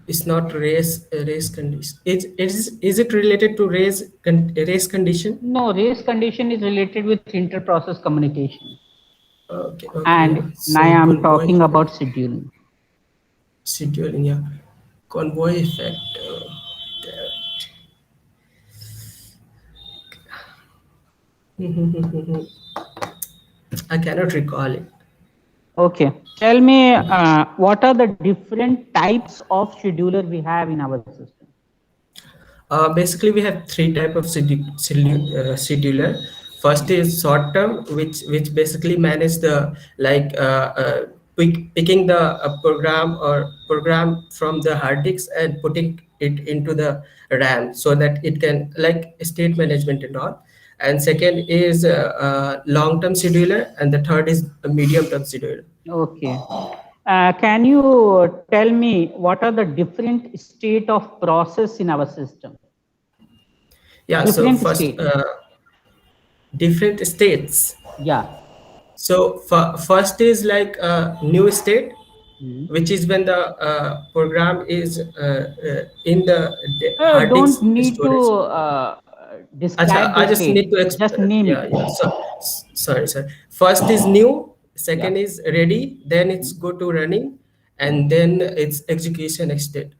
it's not race condition. Is it related to race condition? No, race condition is related with inter-process communication. Okay. And so now I'm talking about scheduling. Scheduling, yeah. Convoy effect. I cannot recall it. Okay. Tell me, what are the different types of scheduler we have in our system? Basically, we have three types of scheduler. First is short term, which basically manage the picking the program from the hard disk and putting it into the RAM so that it can like state management and all. And second is long-term scheduler, and the third is a medium-term scheduler. Okay. Can you tell me what are the different state of process in our system? Yeah, different so first, different states. Yeah. So first is like a new state, which is when the program is in the hard disk don't need storage. To describe I just need to just name it. Yeah. So, sorry. First is new, second is ready, then it's go to running, and then it's execution extent,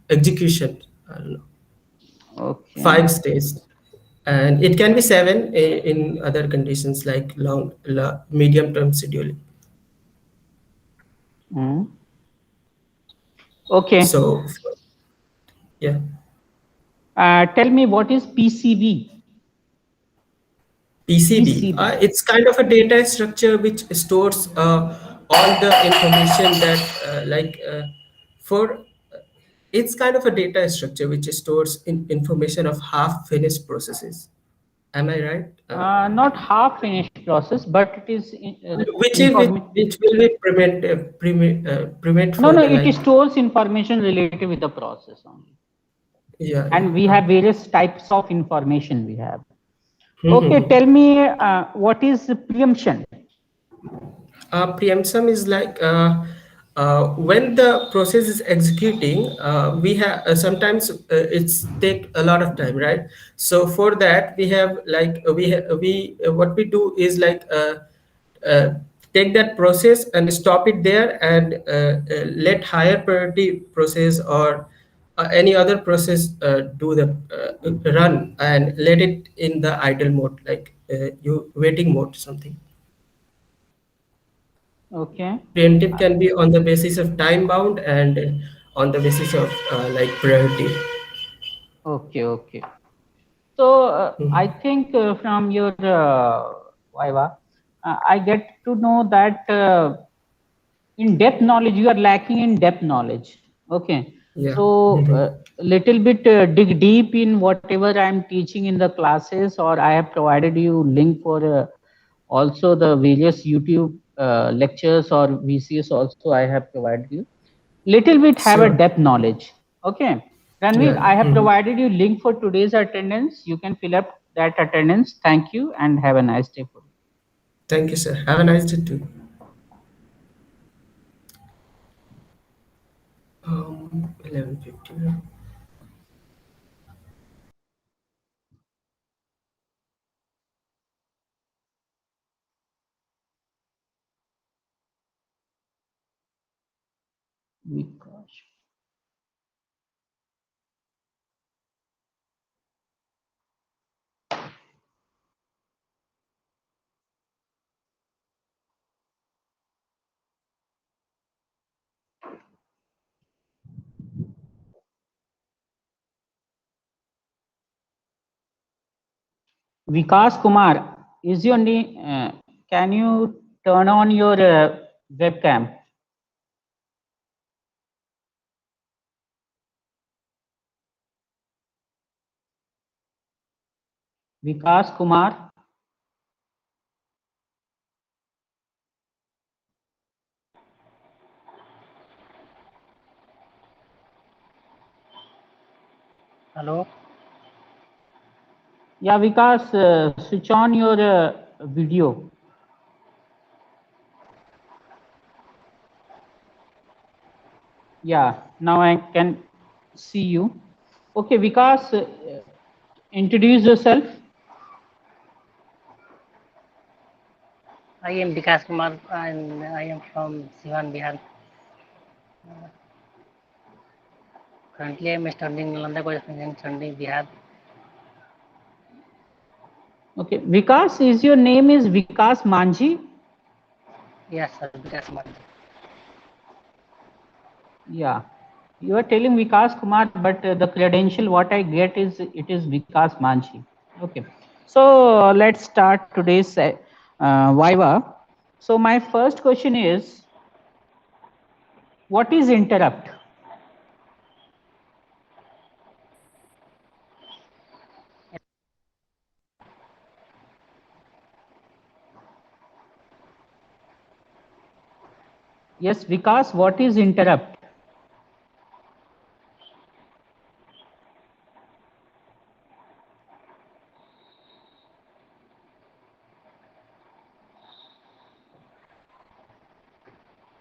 execution. I don't know, Okay. 5 stages, and it can be 7 in other conditions like medium term scheduling. Okay. So, yeah. Tell me, what is PCB? PCB. It's kind of a data structure which stores all the information that, it's kind of a data structure which stores information of half finished processes. Am I right? Not half finished process, but it is which will be prevent no, it stores information related with the process only. Yeah. And we have various types of information we have. Okay, tell me, what is preemption? Preemption is like when the process is executing, we have sometimes it's take a lot of time, right? So for that we have what we do is take that process and stop it there, and let higher priority process or any other process do the run, and let it in the idle mode, you waiting mode something. Okay. Preemptive can be on the basis of time bound and on the basis of priority. Okay. So I think from your Viva, I get to know that in depth knowledge, you are lacking in depth knowledge. Okay. Yeah. So little bit dig deep in whatever I'm teaching in the classes, or I have provided you link for also the various YouTube lectures or VCS also I have provided you. Little bit have a depth knowledge. Okay. Ranveer, I have provided you link for today's attendance. You can fill up that attendance. Thank you and have a nice day. Thank you, sir. Have a nice day too. 11:50. Vikas Kumar, is your name? Can you turn on your webcam? Vikas Kumar. Hello. Yeah, Vikas, switch on your video. Yeah, now I can see you. Okay, Vikas, introduce yourself. I am Vikas Kumar and I am from Siwan, Bihar. Currently, I am studying in Nalanda College of Engineering, Chandi, Bihar. Okay, Vikas, is your name is Vikas Manji? Yes, sir, Vikas Manji. Yeah, you are telling Vikas Kumar, but the credential what I get is it is Vikas Manji. Okay, so let's start today's Viva. So my first question is, what is interrupt? Yes, Vikas, what is interrupt?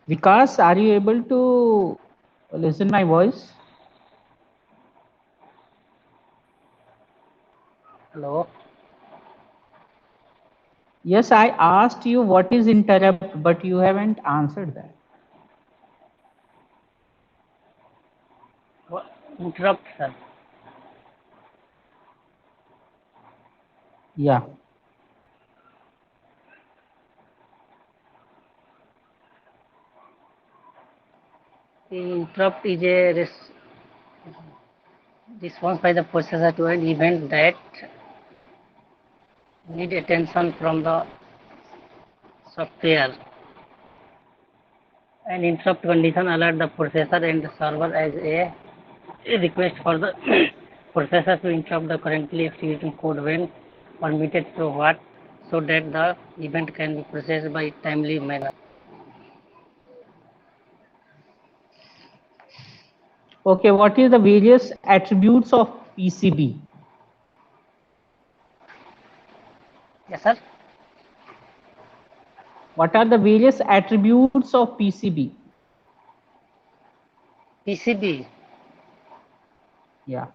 Vikas, are you able to listen my voice? Hello. Yes, I asked you what is interrupt, but you haven't answered that. Interrupt, sir. Yeah. The interrupt is a response by the processor to an event that need attention from the software. An interrupt condition alert the processor and the server as a request for the processor to interrupt the currently executing code when permitted so that the event can be processed by timely manner. Okay, what is the various attributes of PCB? Yes, sir. What are the various attributes of PCB? PCB. Yeah.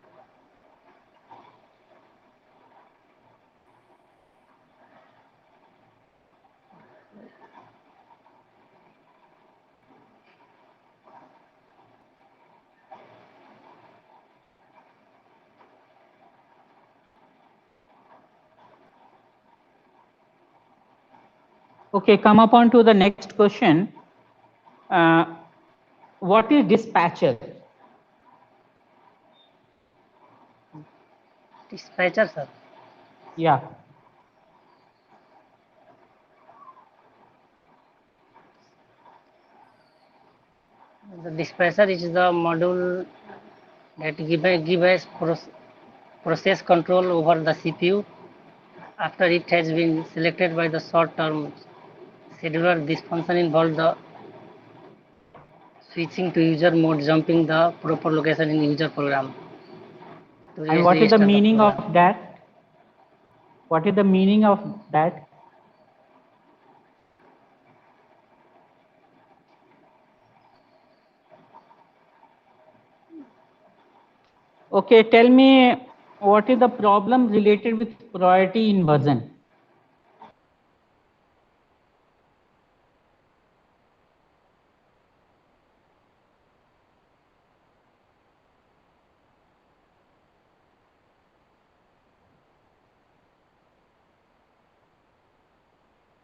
Okay, come upon to the next question. What is dispatcher? Dispatcher, sir. Yeah. The dispatcher is the module that gives process control over the CPU after it has been selected by the short-term scheduler. This function involves the switching to user mode, jumping the proper location in user program. And what is the restart meaning program. of that? What is the meaning of that? Okay, tell me what is the problem related with priority inversion?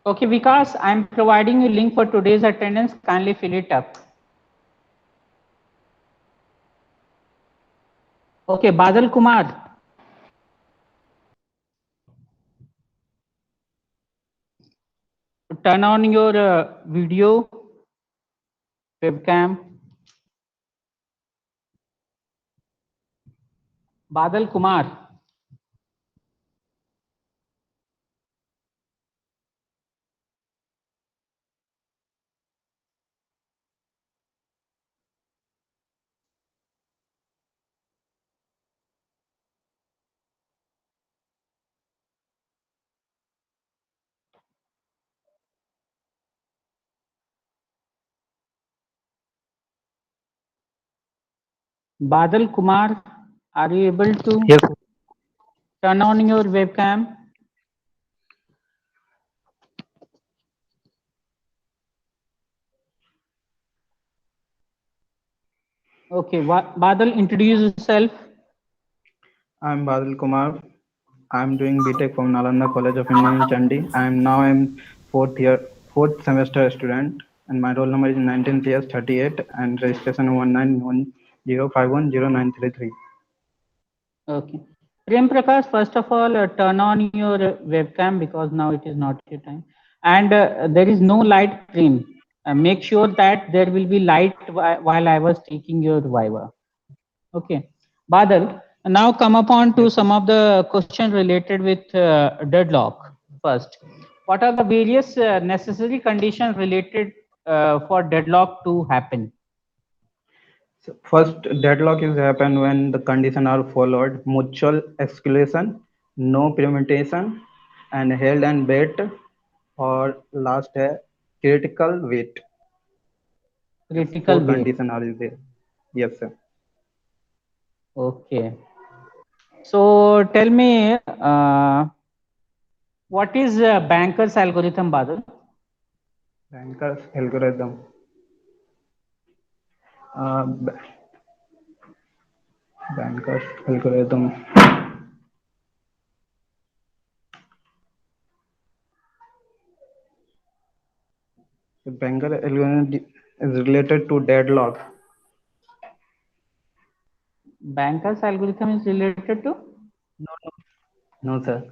Okay, Vikas, I'm providing you link for today's attendance. Kindly fill it up. Okay, Badal Kumar. Turn on your video, webcam. Badal Kumar. Badal Kumar, are you able to turn on your webcam? Okay, Badal, introduce yourself. I'm Badal Kumar. I'm doing BTech from Nalanda College of Engineering, Chandi. I'm fourth semester student, and my roll number is 19CS38 and registration 1910510933. Okay. Prem Prakash, first of all, turn on your webcam because now it is not your time. And there is no light, Prem. Make sure that there will be light while I was taking your Viva. Okay. Badal, now come upon to some of the questions related with deadlock first. What are the various necessary conditions related for deadlock to happen? So first, deadlock is happen when the conditions are followed: mutual exclusion, no permutation, and held and wait, or last critical wait. Critical Four wait. conditions are there. Yes, sir. Okay. So tell me, what is Banker's algorithm, Badal? Banker's algorithm. Banker's algorithm. The Banker algorithm is related to deadlock. Banker's algorithm is related to? No, sir.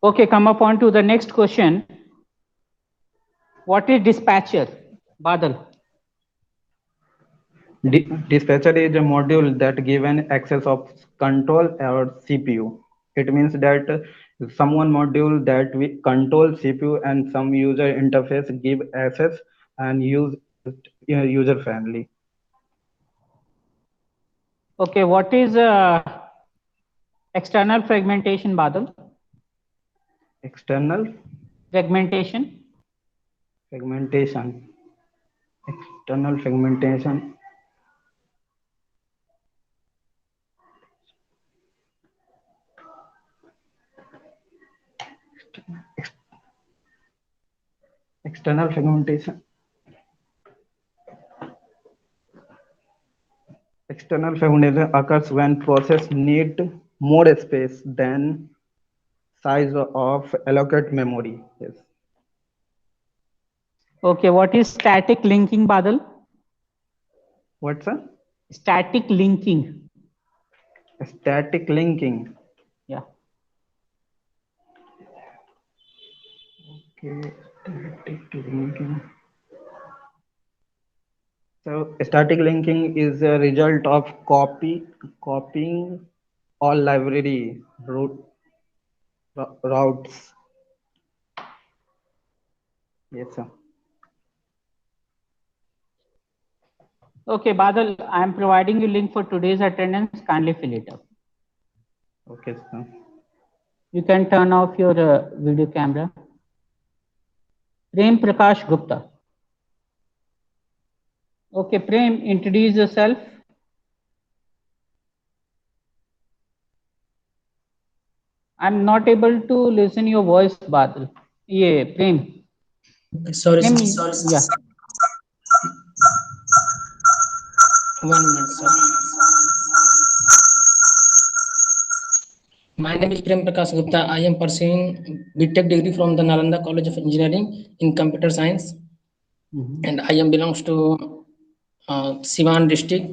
Okay, come up on to the next question. What is dispatcher? Badal. Dispatcher is a module that given access of control or CPU. It means that someone module that we control CPU and some user interface give access and use user friendly. Okay, what is external fragmentation, Badal? External fragmentation. External fragmentation. External fragmentation. External fragmentation occurs when process need more space than size of allocate memory. Yes. Okay, what is static linking, Badal? What's a static linking? Static linking. Yeah. Okay, static linking. So static linking is a result of copying all library routes. Yes, sir. Okay, Badal, I am providing you link for today's attendance. Kindly fill it up. Okay, sir. You can turn off your video camera. Prem Prakash Gupta. Okay, Prem, introduce yourself. I'm not able to listen your voice, Badal. Yeah, Prem. Sorry, Prem, sorry. Yeah. 1 minute, sir. My name is Prem Prakash Gupta. I am pursuing BTech degree from the Nalanda College of Engineering in Computer Science, and I am belongs to Siwan district.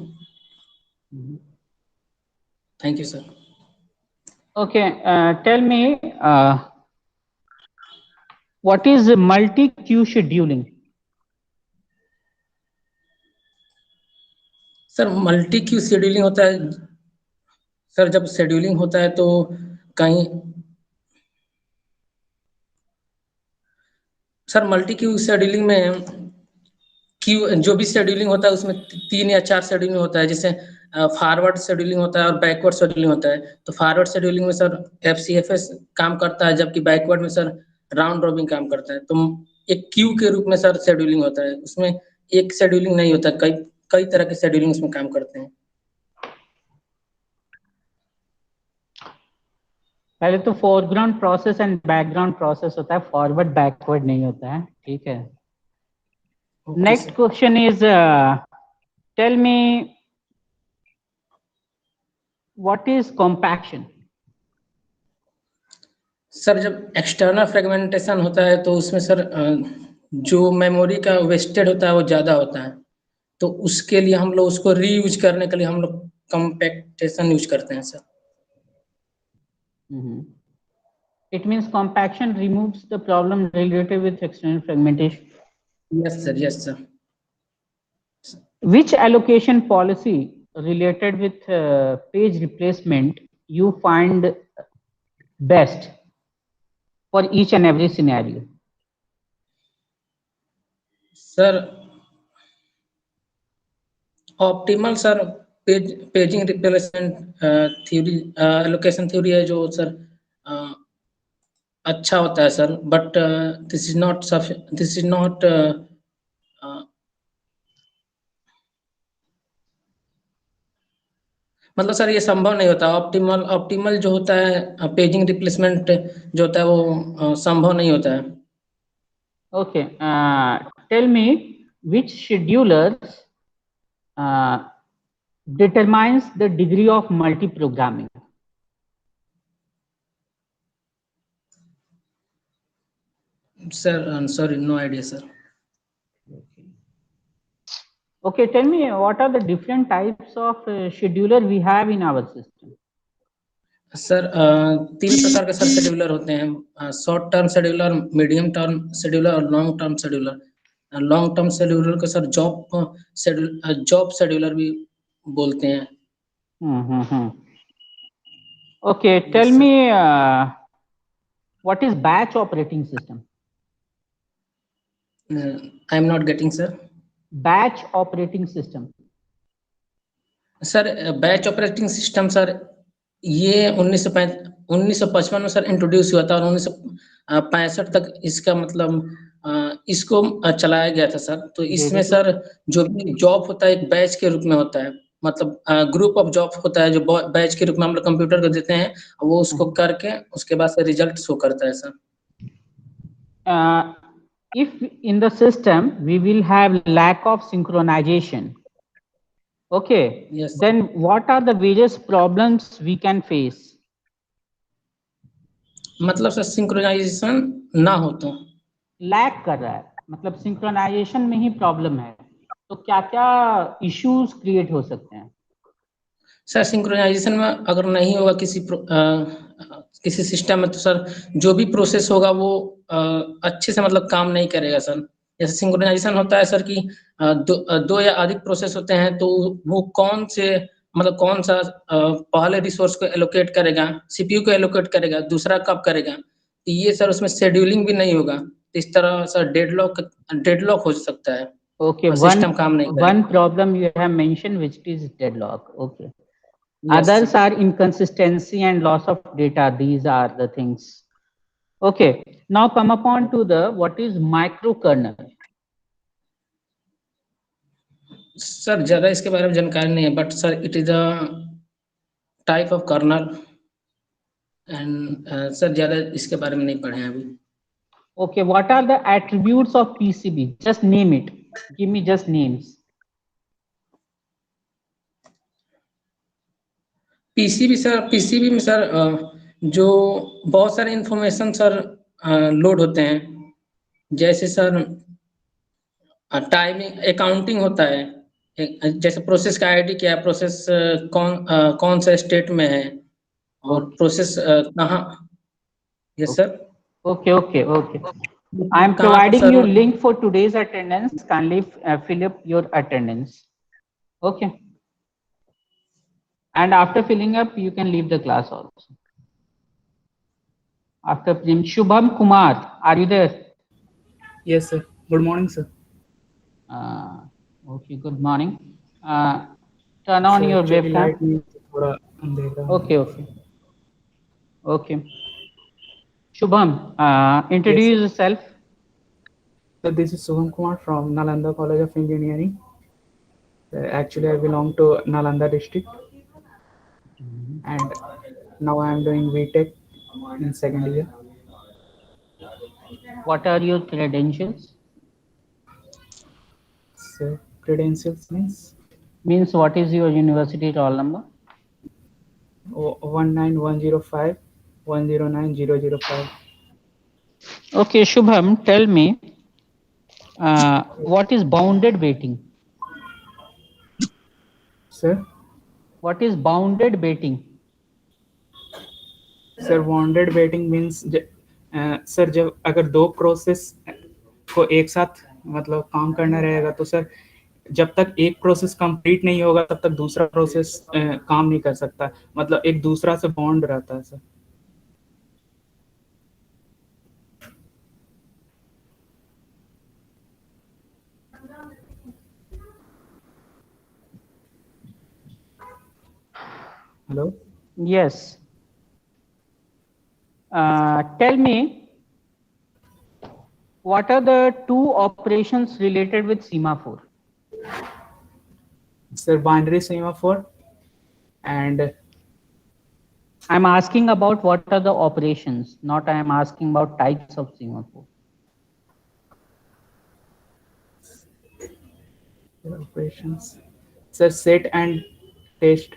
Thank you, sir. Okay, tell me, what is multi-queue scheduling? Sir multi queue scheduling होता है sir जब scheduling होता है तो कहीं sir multi queue scheduling में Q जो भी शेड्यूलिंग होता है उसमें 3 या 4 शेड्यूलिंग होता है जैसे फॉरवर्ड शेड्यूलिंग होता है और बैकवर्ड शेड्यूलिंग होता है तो फॉरवर्ड शेड्यूलिंग में सर FCFS काम करता है जबकि बैकवर्ड में सर राउंड रॉबिन काम करता है तो एक क्यू के रूप में सर शेड्यूलिंग होता है उसमें एक शेड्यूलिंग नहीं होता कई तरह के शेड्यूलिंग उसमें काम करते हैं पहले तो foreground process and background process होता है फॉरवर्ड बैकवर्ड नहीं होता है ठीक है next question is tell me what is compaction sir जब एक्सटर्नल फ्रेगमेंटेशन होता है तो उसमें सर जो मेमोरी का वेस्टेड होता है वो ज़्यादा होता है तो उसके लिए हम लोग उसको रीयूज करने के लिए हम लोग कॉम्पैक्टेशन यूज करते हैं sir It means compaction removes the problem related with external fragmentation. Yes, sir. Yes, sir. Which allocation policy related with page replacement you find best for each and every scenario? Sir, optimal sir paging replacement theory allocation theory है जो sir अच्छा होता है sir but this is not मतलब sir ये संभव नहीं होता ऑप्टिमल जो होता है पेजिंग रिप्लेसमेंट जो होता है वो संभव नहीं होता है Okay. Tell me which schedulers determines the degree of multi-programming. Sir, I'm sorry, no idea, sir. Okay, tell me what are the different types of scheduler we have in our system? Sir 3 प्रकार के sir scheduler होते हैं, short term scheduler, medium term scheduler और long term scheduler. Long term scheduler को sir job scheduler भी बोलते हैं। Okay, tell me what is batch operating system? I am not getting, sir. Batch operating system. Sir batch operating system sir ये 1955 में sir introduce हुआ था और 1965 तक इसका मतलब इसको चलाया गया था सर। तो इसमें सर जो भी जॉब होता है एक बैच के रूप में होता है, मतलब ग्रुप ऑफ जॉब होता है जो बैच के रूप में हम लोग कंप्यूटर को देते हैं, वो उसको करके उसके बाद से रिजल्ट शो करता है sir. If in the system we will have lack of synchronization, okay, yes, then what are the various problems we can face? मतलब सर सिंक्रोनाइजेशन ना हो तो लैक कर रहा है, मतलब सिंक्रोनाइजेशन में ही प्रॉब्लम है, तो क्या क्या इश्यूज क्रिएट हो सकते हैं? सर सिंक्रोनाइजेशन में अगर नहीं होगा किसी सिस्टम में तो सर जो भी प्रोसेस होगा वो अच्छे से मतलब काम नहीं करेगा सर। जैसे सिंक्रोनाइजेशन होता है सर कि दो या अधिक प्रोसेस होते हैं तो वो कौन सा पहले रिसोर्स को एलोकेट करेगा, सीपीयू को एलोकेट करेगा, दूसरा कब करेगा, तो ये सर उसमें शेड्यूलिंग भी नहीं होगा, तो इस तरह सर डेडलॉक हो सकता है। Okay, सिस्टम काम नहीं करेगा। one problem you have mentioned which is deadlock. Okay. Yes, Others sir. are inconsistency and loss of data. These are the things. Okay. Now come upon to the what is microkernel. Sir ज्यादा इसके बारे में जानकारी नहीं है, but sir it is a type of kernel and sir ज्यादा इसके बारे में नहीं पढ़े हैं अभी। Okay, what are the attributes of PCB? Just name it. Give me just names. PCB में सर जो बहुत सारे इंफॉर्मेशन सर लोड होते हैं, जैसे सर टाइमिंग अकाउंटिंग होता है, जैसे प्रोसेस का आईडी क्या है, प्रोसेस कौन सा स्टेट में है और प्रोसेस कहाँ। Yes sir. Okay. I am providing you link for today's attendance. Kindly fill up your attendance. Okay. And after filling up, you can leave the class also. After filling, Shubham Kumar, are you there? Yes, sir. Good morning, sir. Okay, good morning. Turn on your webcam. Okay. Shubham, introduce yourself. So this is Shubham Kumar from Nalanda College of Engineering. Actually, I belong to Nalanda district, and now I am doing VTech in second year. What are your credentials? So credentials means what is your university roll number? 19105 109005. Okay, Shubham, tell me what is bounded weighting? Sir, what is bounded weighting? Sir, bounded weighting means sir जब अगर दो process को एक साथ मतलब काम करना रहेगा तो सर जब तक एक प्रोसेस कंप्लीट नहीं होगा तब तक दूसरा प्रोसेस काम नहीं कर सकता, मतलब एक दूसरा से बॉन्ड रहता है sir. Hello? Yes. Tell me, what are the two operations related with semaphore? Sir, binary semaphore and I'm asking about what are the operations, not I am asking about types of semaphore. Operations. Sir, set and test.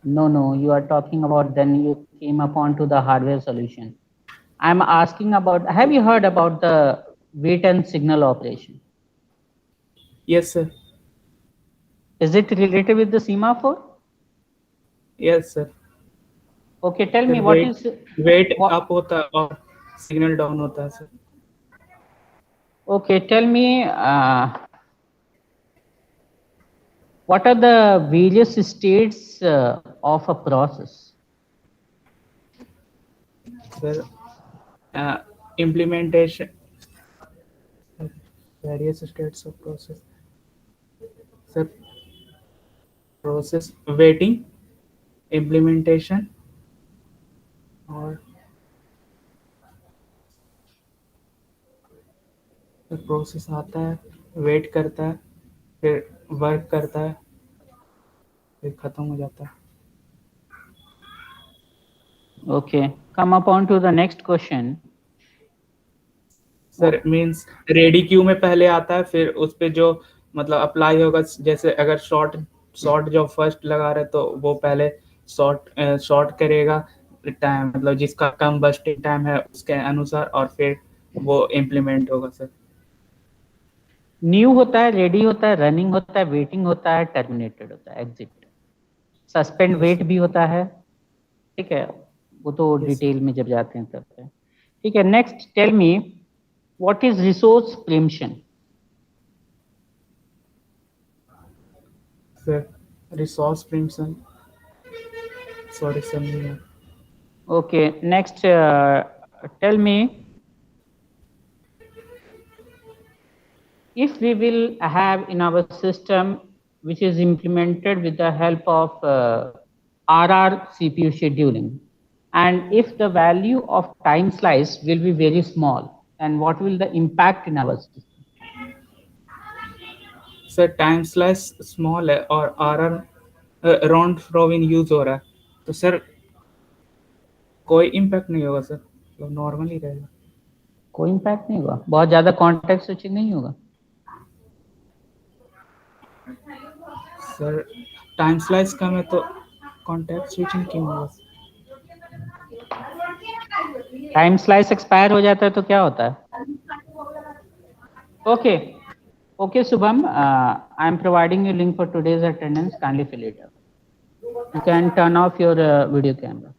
No, you are talking about then you came upon to the hardware solution. I'm asking about, have you heard about the wait and signal operation? Yes, sir. Is it related with the semaphore? Yes, sir. Okay, tell Sir, me what is wait what, up होता है और signal down होता है, sir. okay, tell me what are the various states of a process? Sir, implementation. Various states of process. Sir, process waiting, implementation, और process आता है, wait करता है, फिर वर्क करता है, फिर खत्म हो जाता है. Okay, come upon to the next question. Sir means ready queue में पहले आता है, फिर उस पे जो मतलब अप्लाई होगा, जैसे अगर शॉर्ट जो फर्स्ट लगा रहे तो वो पहले शॉर्ट करेगा टाइम, मतलब जिसका कम बस्टिंग टाइम है उसके अनुसार, और फिर वो इम्प्लीमेंट होगा. सर न्यू होता है, रेडी होता है, रनिंग होता है, वेटिंग होता है, टर्मिनेटेड होता है, एग्जिट, सस्पेंड, वेट भी होता है. ठीक है, वो तो डिटेल में जब जाते हैं तब है. ठीक है, next tell me what is resource preemption? Sir resource preemption, sorry sir नहीं. Okay, next tell me if we will have in our system which is implemented with the help of RR CPU scheduling, and if the value of time slice will be very small, and what will the impact in our system? Sir time slice small है और RR round robin use हो रहा है, तो sir कोई impact नहीं होगा. Sir तो नॉर्मल ही रहेगा. कोई इम्पैक्ट नहीं होगा, बहुत ज्यादा कॉन्टेक्स्ट स्विचिंग नहीं होगा. सर टाइम स्लाइस कम है तो कॉन्टेक्स्ट स्विचिंग क्यों होगा? टाइम स्लाइस एक्सपायर हो जाता है तो क्या होता है? Okay, Subham, I am providing you link for today's attendance. Kindly fill it up. You can turn off your video camera.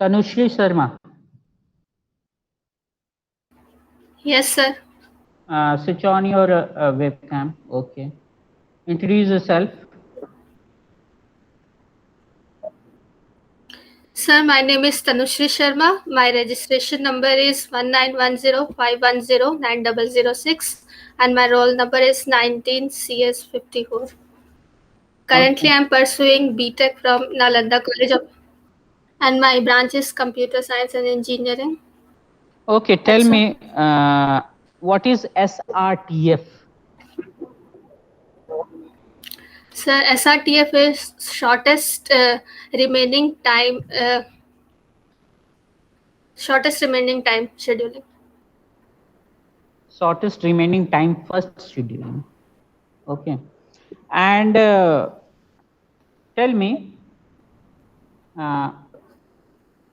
Tanushri Sharma. Yes, sir. Switch on your webcam. Okay. Introduce yourself. Sir, my name is Tanushri Sharma. My registration number is 191051090006 and my roll number is 19CS54. Currently, I am pursuing BTech from Nalanda College of, and my branch is Computer Science and Engineering. Okay, tell me what is SRTF? Sir, SRTF is shortest remaining time scheduling. Shortest remaining time first scheduling. Okay, and tell me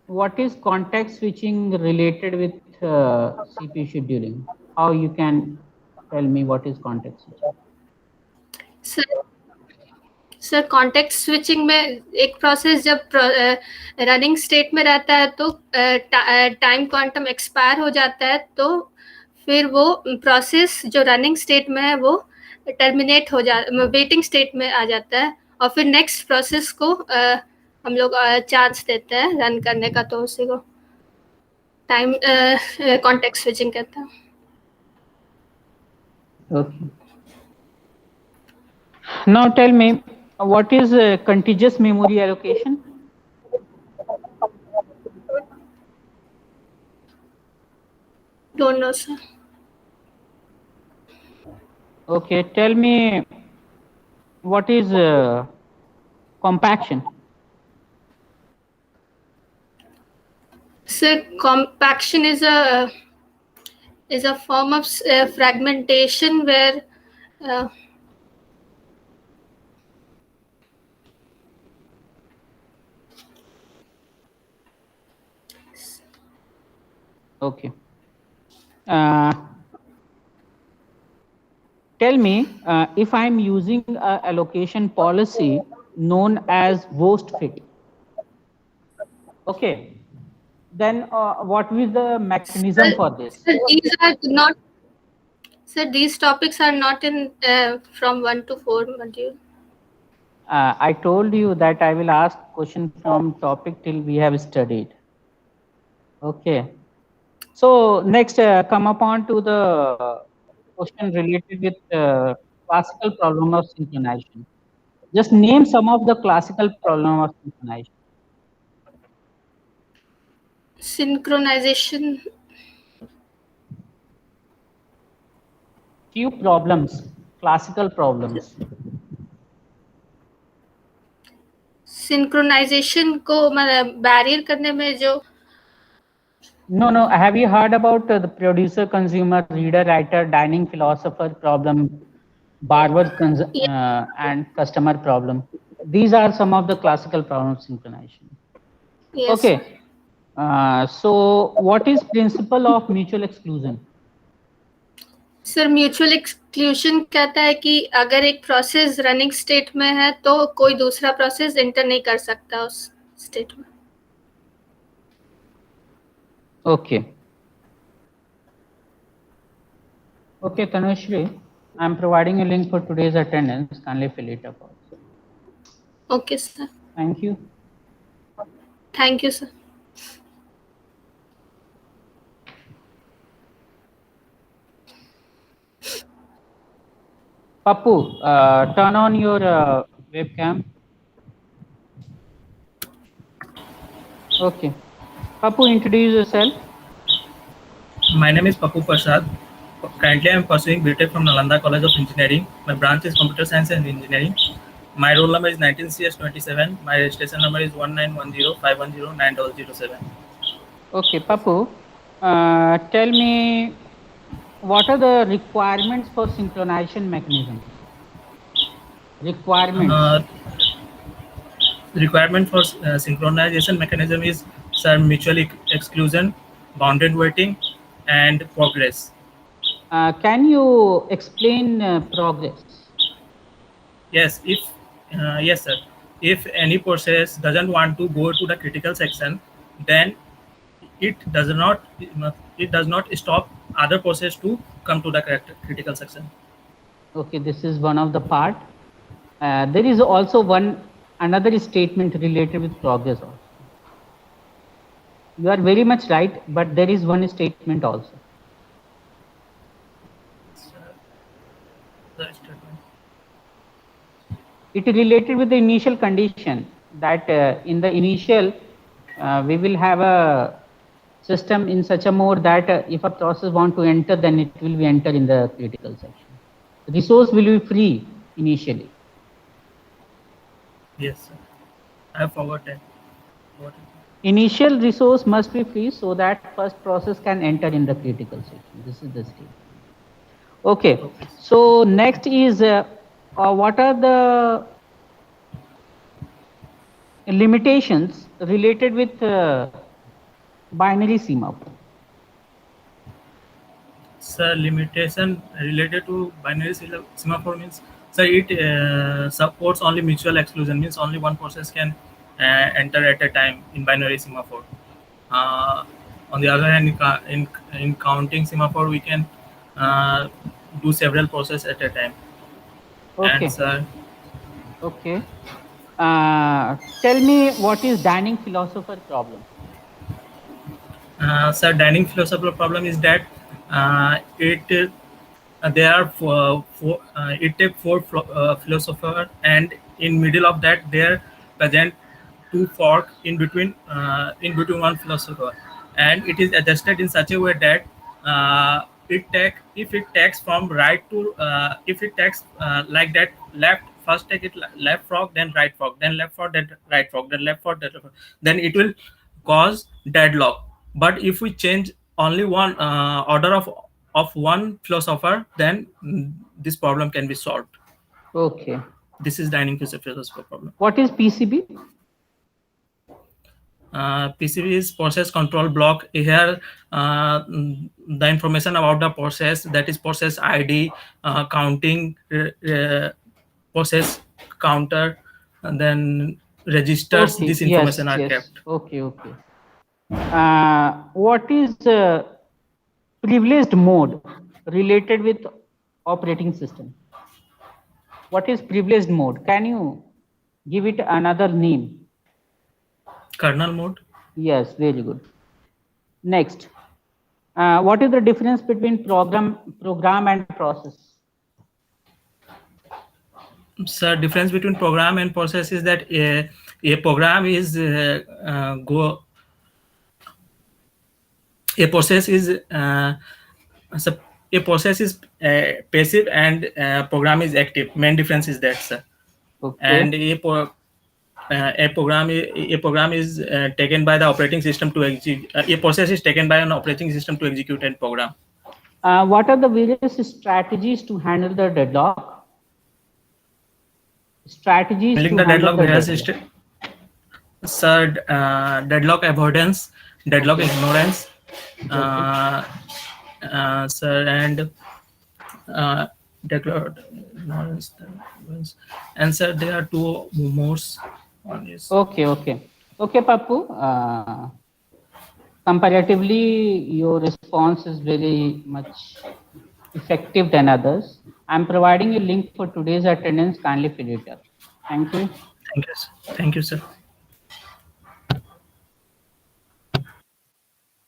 what is context switching related with CPU scheduling? How you can tell me what is context switching? Sir context switching में एक process जब running state में रहता है तो time quantum expire हो जाता है, तो फिर वो प्रोसेस जो रनिंग स्टेट में है वो टर्मिनेट हो वेटिंग स्टेट में आ जाता है, और फिर नेक्स्ट प्रोसेस को हम लोग चांस देते हैं रन करने का, तो उसी को टाइम कॉन्टेक्स्ट स्विचिंग कहते हैं. Okay. Now tell me what is contiguous memory allocation? Don't know, sir. Okay, tell me what is compaction? So compaction is a form of fragmentation where Okay. Tell me if I'm using a allocation policy known as worst fit. Okay. Then what is the mechanism for this? Sir, these are not. Sir, these topics are not in from 1 to 4 module. I told you that I will ask question from topic till we have studied. Okay. So next, come upon to the question related with classical problem of synchronization. Just name some of the classical problem of synchronization. Synchronization. Few problems, classical problems. Synchronization को मतलब barrier करने में जो No. Have you heard about the producer, consumer, reader, writer, dining philosopher problem, borrower and customer problem? These are some of the classical problems of synchronization. Yes. Okay. So what is principle of mutual exclusion? Sir mutual exclusion कहता है कि अगर एक process running state में है तो कोई दूसरा प्रोसेस एंटर नहीं कर सकता उस स्टेट में. Okay. Okay, Tanushree, I am providing a link for today's attendance. Kindly fill it up also. Okay, sir. Thank you. Thank you, sir. Pappu, turn on your webcam. Okay. Pappu, introduce yourself. My name is Pappu Prasad. Currently, I am pursuing BTech from Nalanda College of Engineering. My branch is Computer Science and Engineering. My roll number is 19CS27. My registration number is 1910510907. Okay, Pappu, tell me what are the requirements for synchronization mechanism? Requirements. Requirement for synchronization mechanism is mutual exclusion, bounded waiting, and progress. Can you explain progress? Yes, yes, sir. If any process doesn't want to go to the critical section, then it does not stop other process to come to the critical section. Okay, this is one of the part. There is also another statement related with progress also. You are very much right, but there is one statement also. It is related with the initial condition that in the initial we will have a system in such a mode that if a process want to enter, then it will be enter in the critical section. The resource will be free initially. Yes, sir. I have forgotten. Initial resource must be free so that first process can enter in the critical section. This is the state. Okay. So next is what are the limitations related with binary semaphore? Sir, limitation related to binary semaphore means, sir, it supports only mutual exclusion, means only one process can enter at a time in binary semaphore. On the other hand, in counting semaphore, we can do several processes at a time. Okay. And, sir, okay. Tell me what is Dining philosopher problem? Sir, Dining philosopher problem is that there are it takes four philosophers, and in middle of that there present two forks in between one philosopher, and it is adjusted in such a way that if it takes from right to if it takes like that, left, first take it left fork, then right fork, then left fork, then right fork, then left fork, then it will cause deadlock. But if we change only one order of one philosopher, then this problem can be solved. Okay. This is dining philosopher problem. What is PCB? PCB is process control block. Here the information about the process, that is process ID, counting, process counter, and then registers, Okay. this Yes, information are yes. kept. Okay, okay. What is privileged mode related with operating system? What is privileged mode? Can you give it another name? Kernel mode. Yes, very good. Next, what is the difference between program and process? So difference between program and process is that a program is a process passive and program is active. Main difference is that, sir. Okay. And a program is taken by the operating system to execute. A process is taken by an operating system to execute a program. What are the various strategies to handle the deadlock? Strategies Handling to the handle deadlock, the deadlock. Sir, deadlock avoidance, deadlock ignorance, sir, and deadlock ignorance. And sir, there are two more. One is Okay, okay. Okay, Pappu. Comparatively, your response is very much effective than others. I'm providing a link for today's attendance. Kindly fill it up. Thank you. Thank you, sir. Thank you, sir.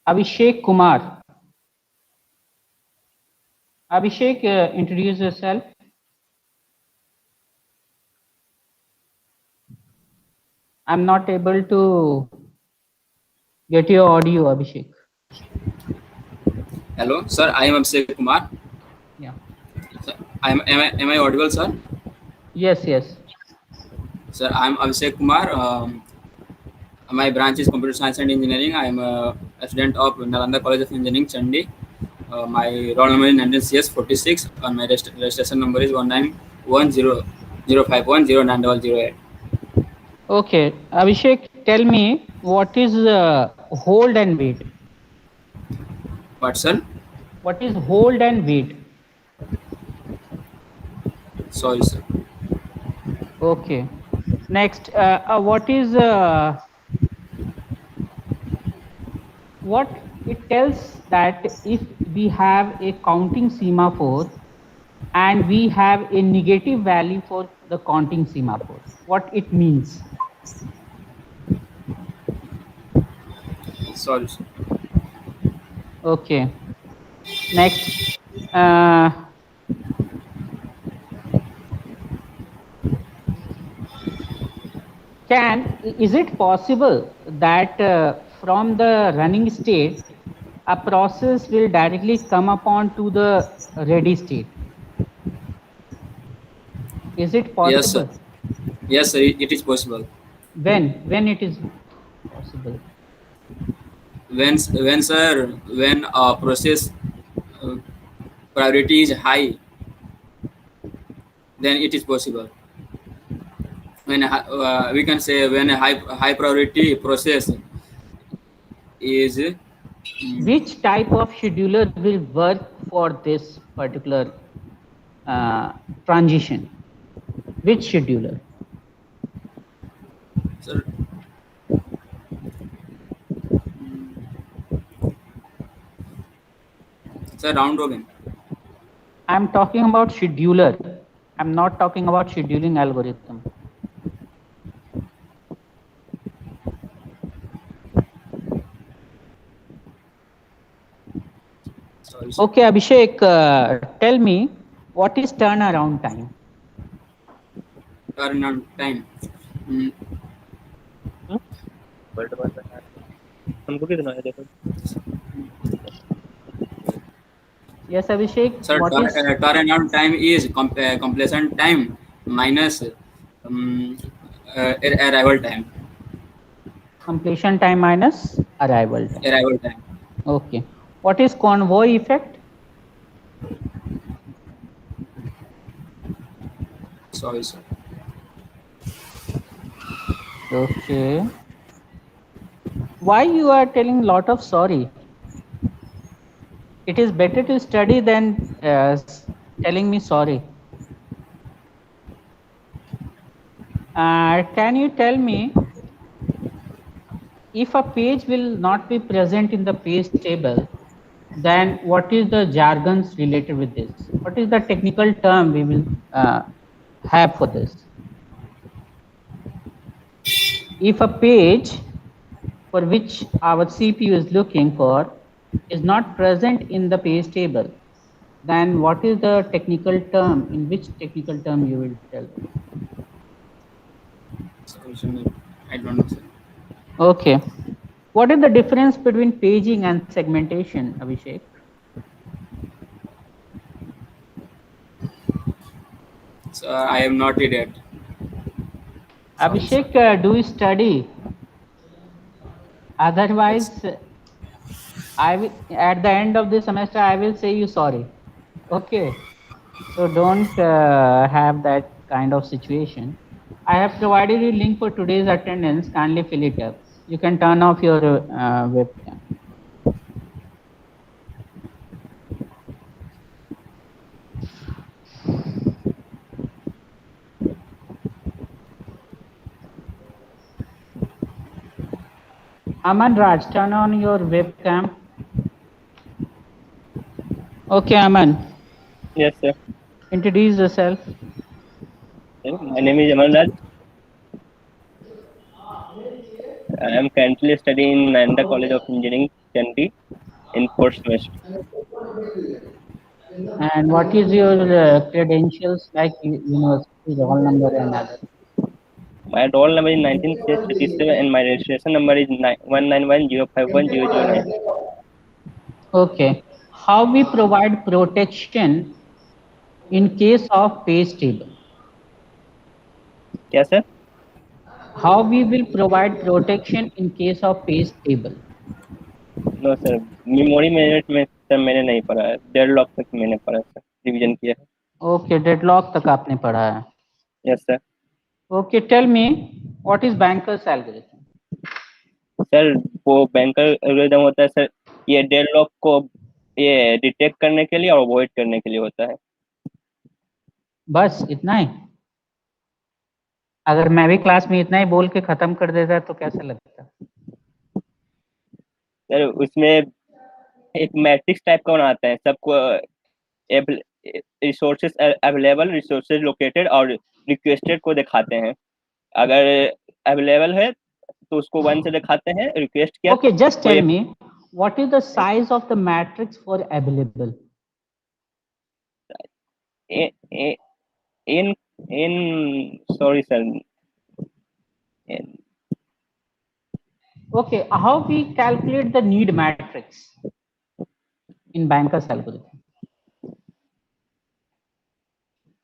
Abhishek Kumar. Abhishek, introduce yourself. I'm not able to get your audio, Abhishek. Hello, sir. I am Abhishek Kumar. Yeah. Sir, am I audible, sir? Yes, yes. Sir, I am Abhishek Kumar. My branch is Computer Science and Engineering. I am a student of Nalanda College of Engineering, Chandi. My roll number is 19CS46 and my registration number is 191005109008. Okay, Abhishek, tell me what is hold and wait? What, sir? What is hold and wait? Sorry, sir. Okay. Next, what is what it tells that if we have a counting semaphore and we have a negative value for the counting semaphore, what it means? Sorry, sir. Okay. Next, is it possible that from the running state, a process will directly come upon to the ready state? Is it possible? Yes, sir. Yes, sir. It is possible. When it is possible? When a process priority is high, then it is possible. When we can say when a high priority process is which type of scheduler will work for this particular transition? Which scheduler? Sir, round robin. I'm talking about scheduler. I'm not talking about scheduling algorithm. Sorry, sir. Okay, Abhishek, tell me what is turnaround time? Turnaround time. Yes, Abhishek. Sir, turnaround time is completion time minus arrival time. Completion time minus arrival time. Arrival time. Okay. What is convoy effect? Sorry, sir. Okay. Why you are telling lot of sorry? It is better to study than telling me sorry. Can you tell me if a page will not be present in the page table, then what is the jargons related with this? What is the technical term we will have for this? If a page for which our CPU is looking for is not present in the page table, then what is the technical term? In which technical term you will tell? Sorry, sir. I don't know, sir. Okay. What is the difference between paging and segmentation, Abhishek? So I am not read it. Abhishek, do you study? Otherwise, I will, at the end of the semester, I will say you sorry. Okay. So don't have that kind of situation. I have provided you link for today's attendance. Kindly fill it up. You can turn off your webcam. Aman Raj, turn on your webcam. Okay, Aman. Yes, sir. Introduce yourself. My name is Aman Raj. I am currently studying in Nalanda College of Engineering, Chandi, in 4th semester. And what is your credentials like university, roll number and other? My roll number is 1937 and my registration number is 191051009. Okay. How we provide protection in case of page table? Yes, sir. How we will provide protection in case of page table? No, sir. Memory management में sir मैंने नहीं पढ़ा है. Deadlock तक मैंने पढ़ा है, sir. Revision किया है. Okay, deadlock तक आपने पढ़ा है. Yes, sir. Okay, tell me what is banker's algorithm? Sir वो बैंकर एल्गोरिथम होता है सर. ये डेडलॉक को ये डिटेक्ट करने के लिए और अवॉइड करने के लिए होता है. बस इतना ही. अगर मैं भी क्लास में इतना ही बोल के खत्म कर देता तो कैसा लगता? सर उसमें एक मैट्रिक्स टाइप का बनाते हैं. सबको रिसोर्सेज अवेलेबल, रिसोर्सेज लोकेटेड और रिक्वेस्टेड को दिखाते हैं. अगर अवेलेबल है तो उसको 1 से दिखाते हैं. रिक्वेस्ट किया. Okay, just tell me what is the size of the matrix for available? In sorry sir. Okay, how we calculate the need matrix in banker's algorithm?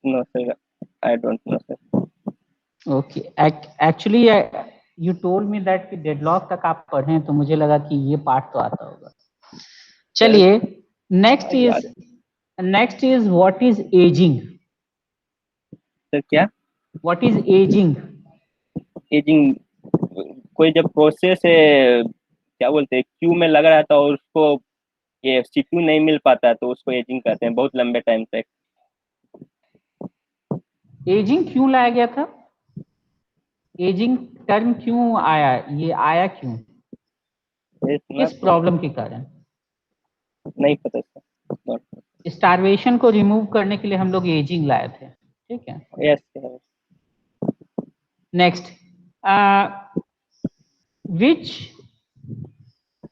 No sir, I don't know sir. Okay, actually you told me that कि deadlock तक आप पढ़ें तो मुझे लगा कि ये part तो आता होगा. चलिए, next is what is aging? Sir क्या? What is aging? Aging कोई जब प्रोसेस क्या बोलते हैं क्यू में लगा रहता है और उसको ये सीपीयू नहीं मिल पाता तो उसको एजिंग कहते हैं. बहुत लंबे टाइम तक. एजिंग क्यों लाया गया था? एजिंग टर्म क्यों आया? ये आया क्यों? किस प्रॉब्लम के कारण? नहीं पता सर. स्टारवेशन को रिमूव करने के लिए हम लोग एजिंग लाए थे. ठीक है. Yes. Next, which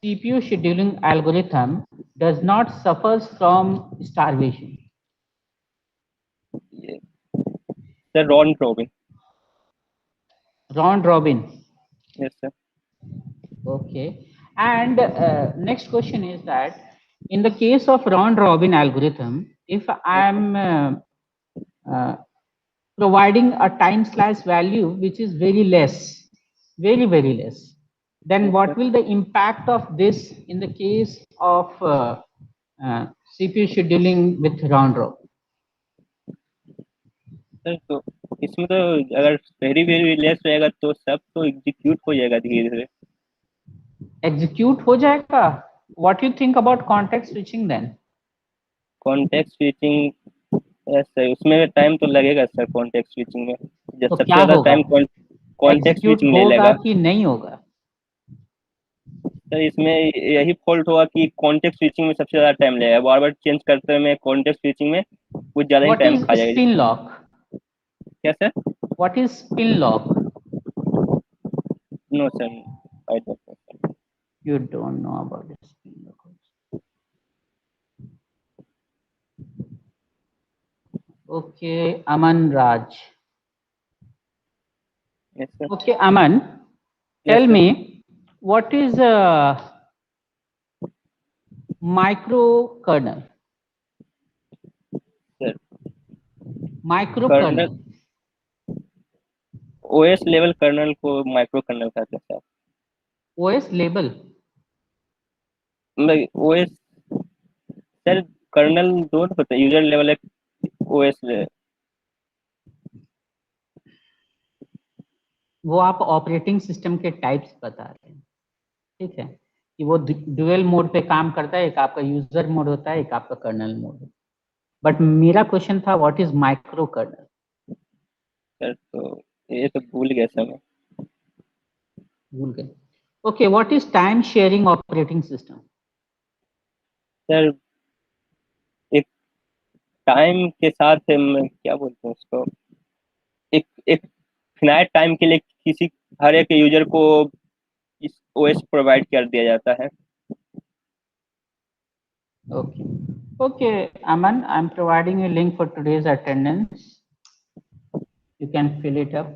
CPU scheduling algorithm does not suffers from starvation? Sir, round robin. Round robin. Yes sir. Okay. And next question is that in the case of round robin algorithm, if I am providing a time slice value which is very less, very less, then what will the impact of this in the case of CPU scheduling with round robin? Sir तो इसमें तो अगर very less रहेगा तो सब तो execute हो जाएगा धीरे धीरे। एग्जीक्यूट हो जाएगा? What you think about context switching then? Context switching sir उसमें टाइम तो लगेगा सर कॉन्टेक्स्ट स्विचिंग में। जब तो सबसे क्या ज्यादा होगा? टाइम कॉन्टेक्स्ट एग्जीक्यूट स्विचिंग में होगा लेगा कि नहीं होगा? सर इसमें यही फॉल्ट होगा कि कॉन्टेक्स्ट स्विचिंग में सबसे ज्यादा टाइम लगेगा। बार बार चेंज करते में कॉन्टेक्स्ट स्विचिंग में कुछ ज्यादा ही What टाइम is खा जाएगा। spin lock? क्या sir? What is spin lock? No sir I don't know. You don't know about this spin lock. Okay, Aman Raj. Yes, sir. Okay, Aman, Yes, tell sir. me what is microkernel? Sir, Microkernel. OS level kernel को micro kernel कहते हैं sir. OS level? मतलब OS sir kernel दो होता है, user level एक OS वो आप ऑपरेटिंग सिस्टम के टाइप्स बता रहे हैं, ठीक है, कि वो ड्यूअल मोड पे काम करता है, एक आपका यूजर मोड होता है, एक आपका कर्नल मोड होता है। बट मेरा क्वेश्चन था what is micro kernel? Sir तो ये तो भूल गया सर मैं। भूल गए? Okay, what is time sharing operating system? Sir एक टाइम के साथ क्या बोलते हैं उसको, एक फिनाइट टाइम के लिए किसी हर एक यूजर को इस ओएस प्रोवाइड कर दिया जाता है। Okay. Okay, Aman, I'm providing a link for today's attendance. You can fill it up.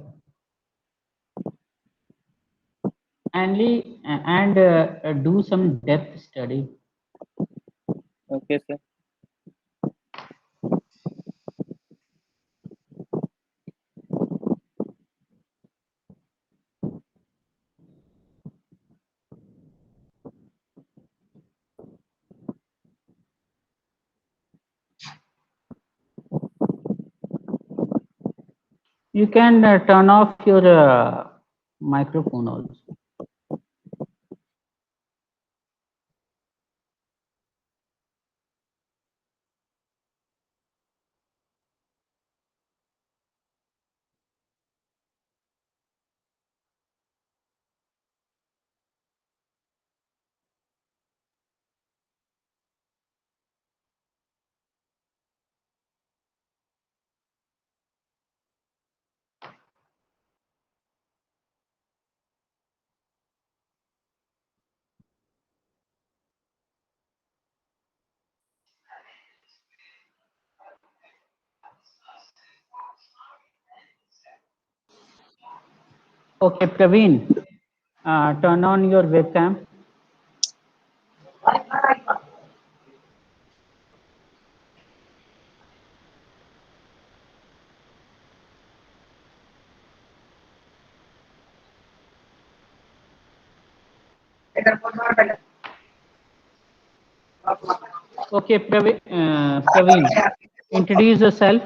And do some depth study. Okay, sir. You can turn off your microphone also. Okay, Praveen, turn on your webcam. Okay, Praveen, introduce yourself.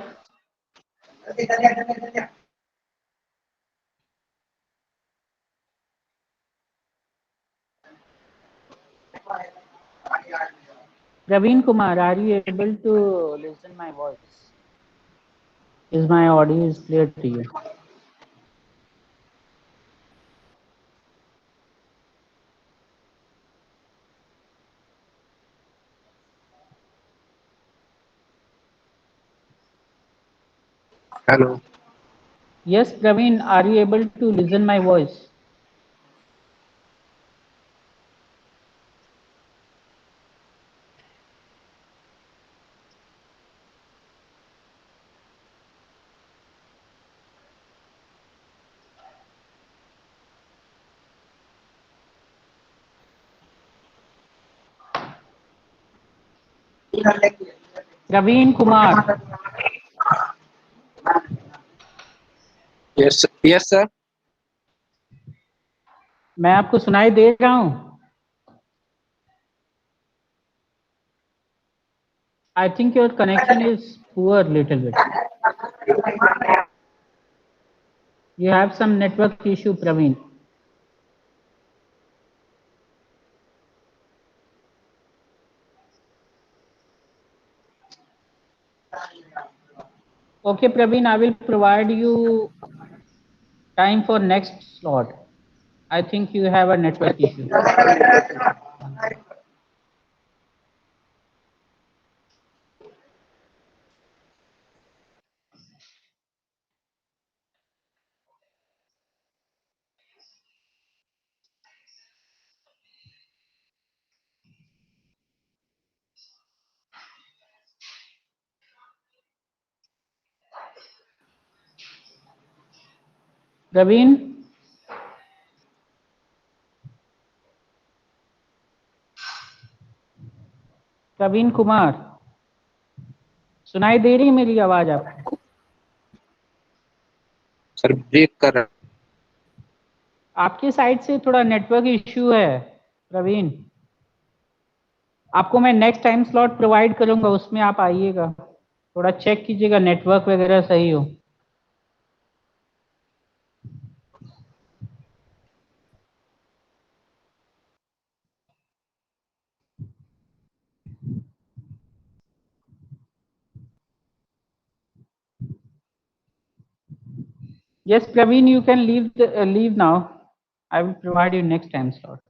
Praveen Kumar, are you able to listen my voice? Is my audio is clear to you? Hello. Yes, Praveen, are you able to listen my voice? Praveen Kumar. Yes, yes, sir. मैं आपको सुनाई दे रहा हूँ? I think your connection is poor little bit. You have some network issue, Praveen. Okay, Praveen, I will provide you time for next slot. I think you have a network issue. Praveen? Praveen Kumar, सुनाई दे रही है मेरी आवाज आपको? Sir break कर रहा। आपकी side से थोड़ा नेटवर्क इश्यू है प्रवीण। आपको मैं नेक्स्ट टाइम स्लॉट प्रोवाइड करूंगा, उसमें आप आइएगा, थोड़ा चेक कीजिएगा नेटवर्क वगैरह सही हो। Yes, Praveen, you can leave now. I will provide you next time slot.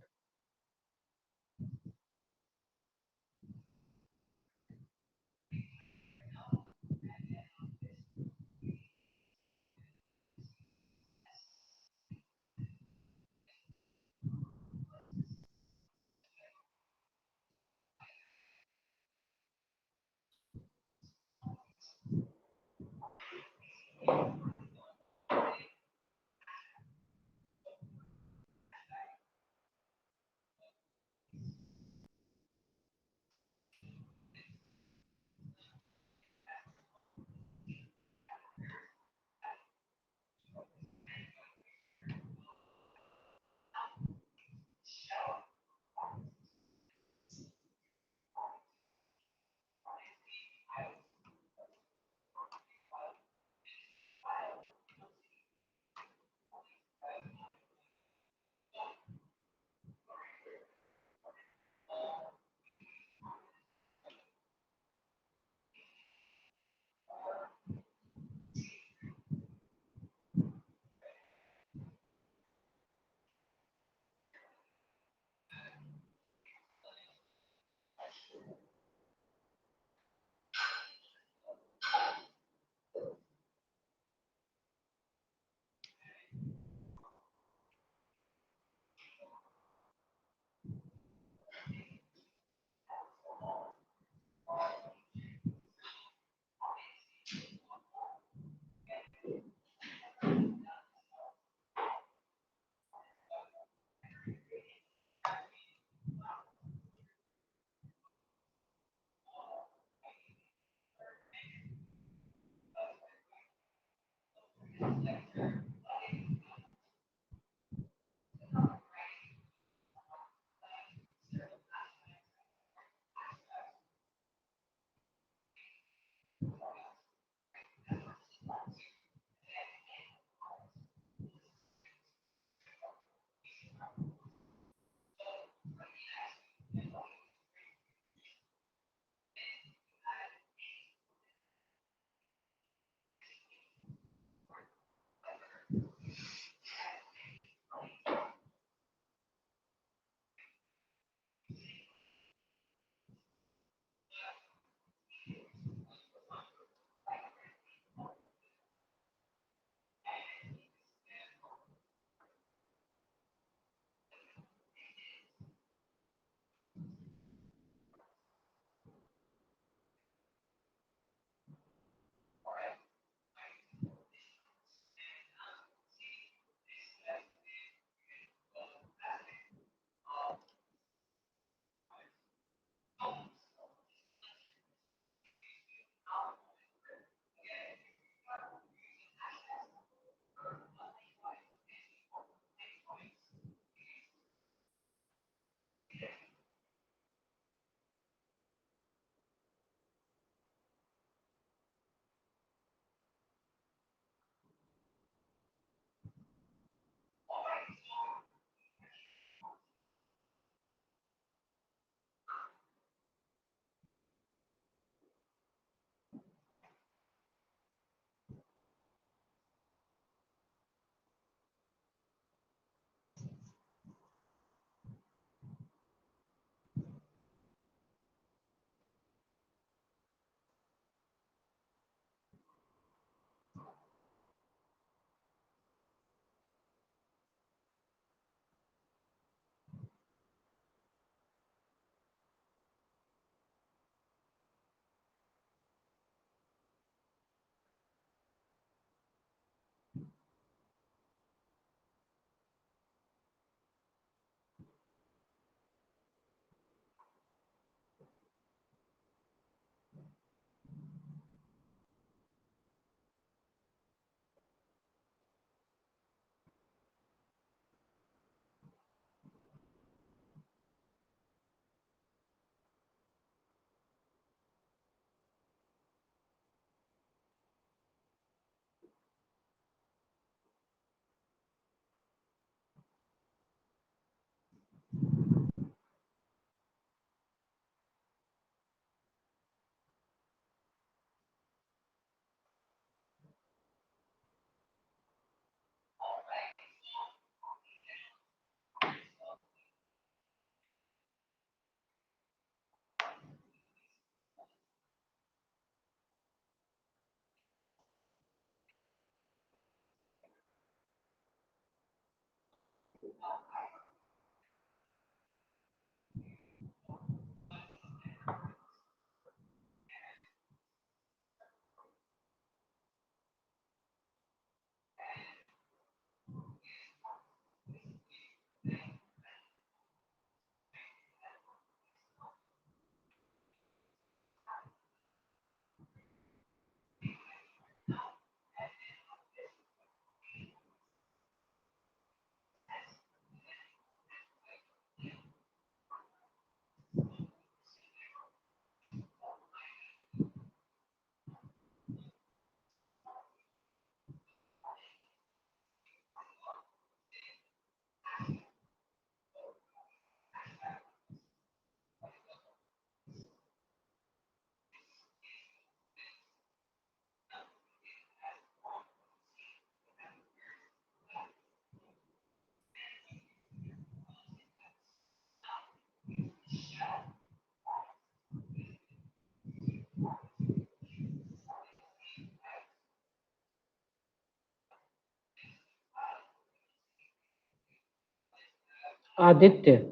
Aditya,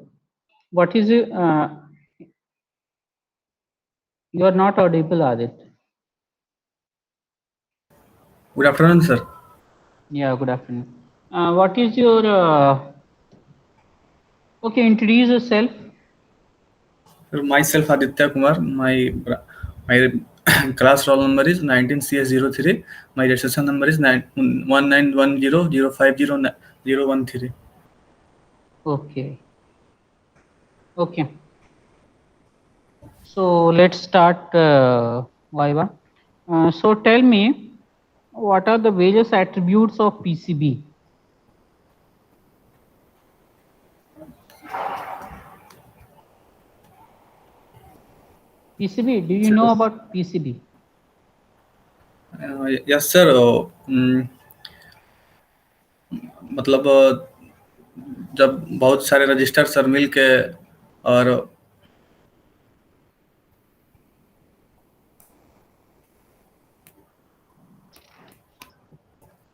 what is it? You are not audible, Aditya. Good afternoon, sir. Yeah, good afternoon. What is your? Okay, introduce yourself. Myself Aditya Kumar. My class roll number is 19CS03. My registration number is 1910050013. Okay. Okay. So let's start Viva. So tell me, what are the various attributes of PCB? PCB, do you know about PCB? Yes sir. मतलब जब बहुत सारे register sir मिल के और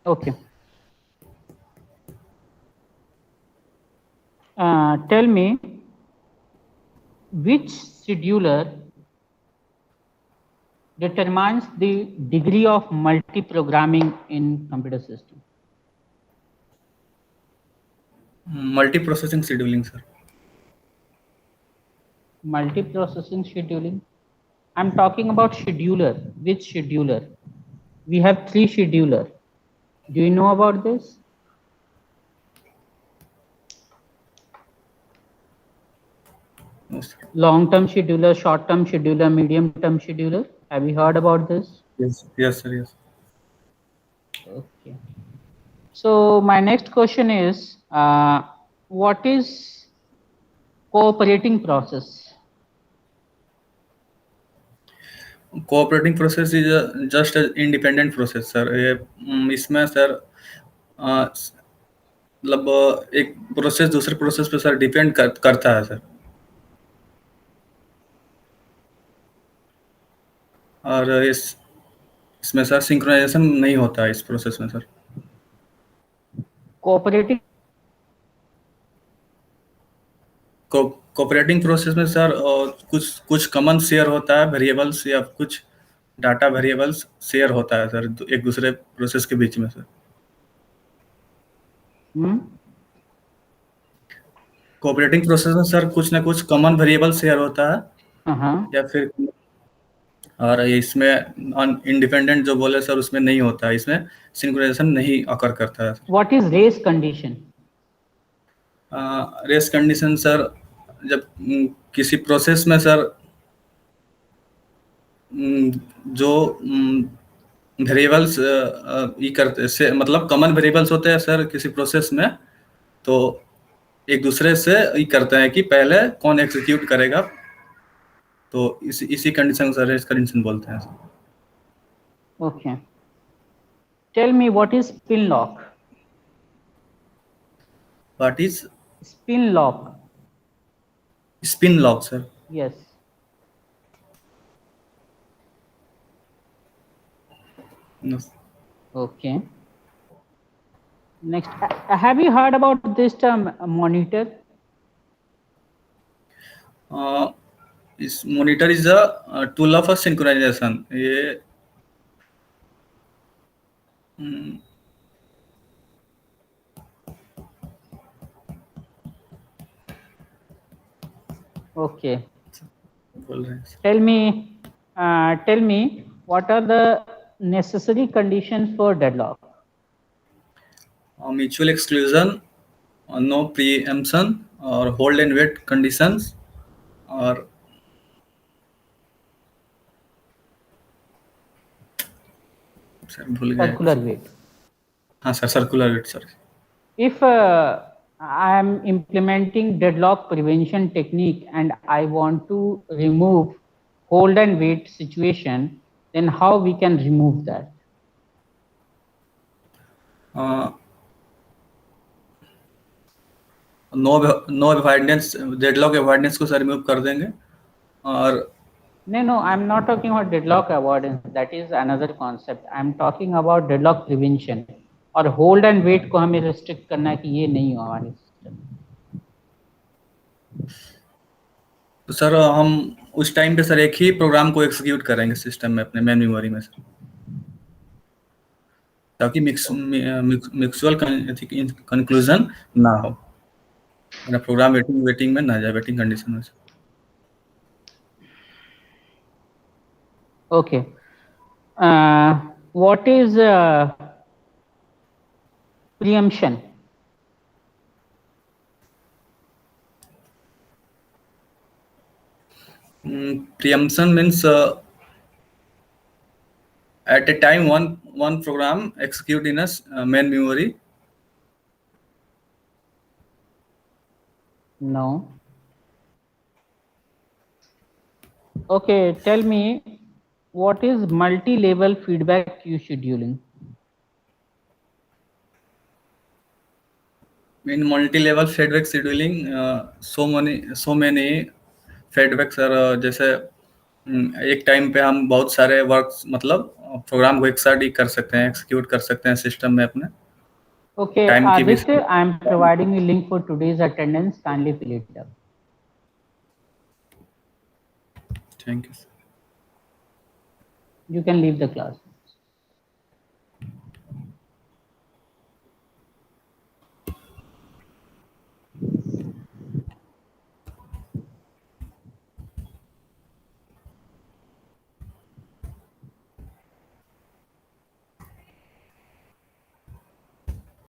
Okay. Tell me, which scheduler determines the degree of multi-programming in computer system? multi-processing scheduling, sir. Multi-processing scheduling? I'm talking about scheduler. Which scheduler? We have 3 scheduler. Do you know about this? No, sir. Long-term scheduler, short-term scheduler, medium-term scheduler. Have you heard about this? Yes, yes, sir. Yes. Okay. So my next question is, what is cooperating process? Cooperating process is just independent process sir. ये इसमें sir मतलब एक process दूसरे process पे sir depend करता है sir. और इसमें सर सिंक्रोनाइजेशन नहीं होता है इस प्रोसेस में सर. कोऑपरेटिंग प्रोसेस में सर कुछ कॉमन शेयर होता है वेरिएबल्स या कुछ डाटा वेरिएबल्स शेयर होता है सर एक दूसरे प्रोसेस के बीच में सर. कोऑपरेटिंग प्रोसेस में सर कुछ ना कुछ कॉमन वेरिएबल शेयर होता है या फिर और इसमें इंडिपेंडेंट जो बोले सर उसमें नहीं होता है. इसमें सिंक्रोनाइजेशन नहीं अकर करता है. What is race condition? Race condition sir जब किसी प्रोसेस में सर जो वेरिएबल्स ये करते से मतलब कॉमन वेरिएबल्स होते हैं सर किसी प्रोसेस में, तो एक दूसरे से ये करते हैं कि पहले कौन एग्जीक्यूट करेगा, तो इसी कंडीशन सर रेस कंडीशन बोलते हैं sir. Okay. Tell me what is spin lock? What is spin lock? Spin lock sir. Yes. No. Okay. Next, have you heard about this term monitor? Is monitor is a tool of a synchronization. ये Okay. बोल रहे हैं. Tell me what are the necessary conditions for deadlock? Mutual exclusion, no preemption, or hold and wait conditions, or sir भूल गए. Circular wait. हाँ sir circular wait sir. If I am implementing deadlock prevention technique and I want to remove hold and wait situation, then how we can remove that? No avoidance deadlock avoidance को sir remove कर देंगे. और No, I'm not talking about deadlock avoidance. That is another concept. I'm talking about deadlock prevention. और hold and wait को हमें restrict करना है कि ये नहीं हो हमारे system. तो सर हम उस टाइम पे सर एक ही प्रोग्राम को एग्जीक्यूट करेंगे सिस्टम में अपने मेन मेमोरी में सर, ताकि म्यूचुअल कंक्लूजन ना हो, मेरा प्रोग्राम वेटिंग में ना जाए, वेटिंग कंडीशन में। Okay. What is preemption? Preemption means at a time one program execute in a main memory. No. Okay, tell me, what is multi-level feedback queue scheduling? In multi-level feedback scheduling, so many feedbacks are जैसे एक time पे हम बहुत सारे works मतलब programme को एक साथ ही कर सकते हैं, एक्सिक्यूट कर सकते हैं सिस्टम में अपने। Okay, Aditya, I am providing a link for today's attendance. Kindly fill it up. Thank you. You can leave the class.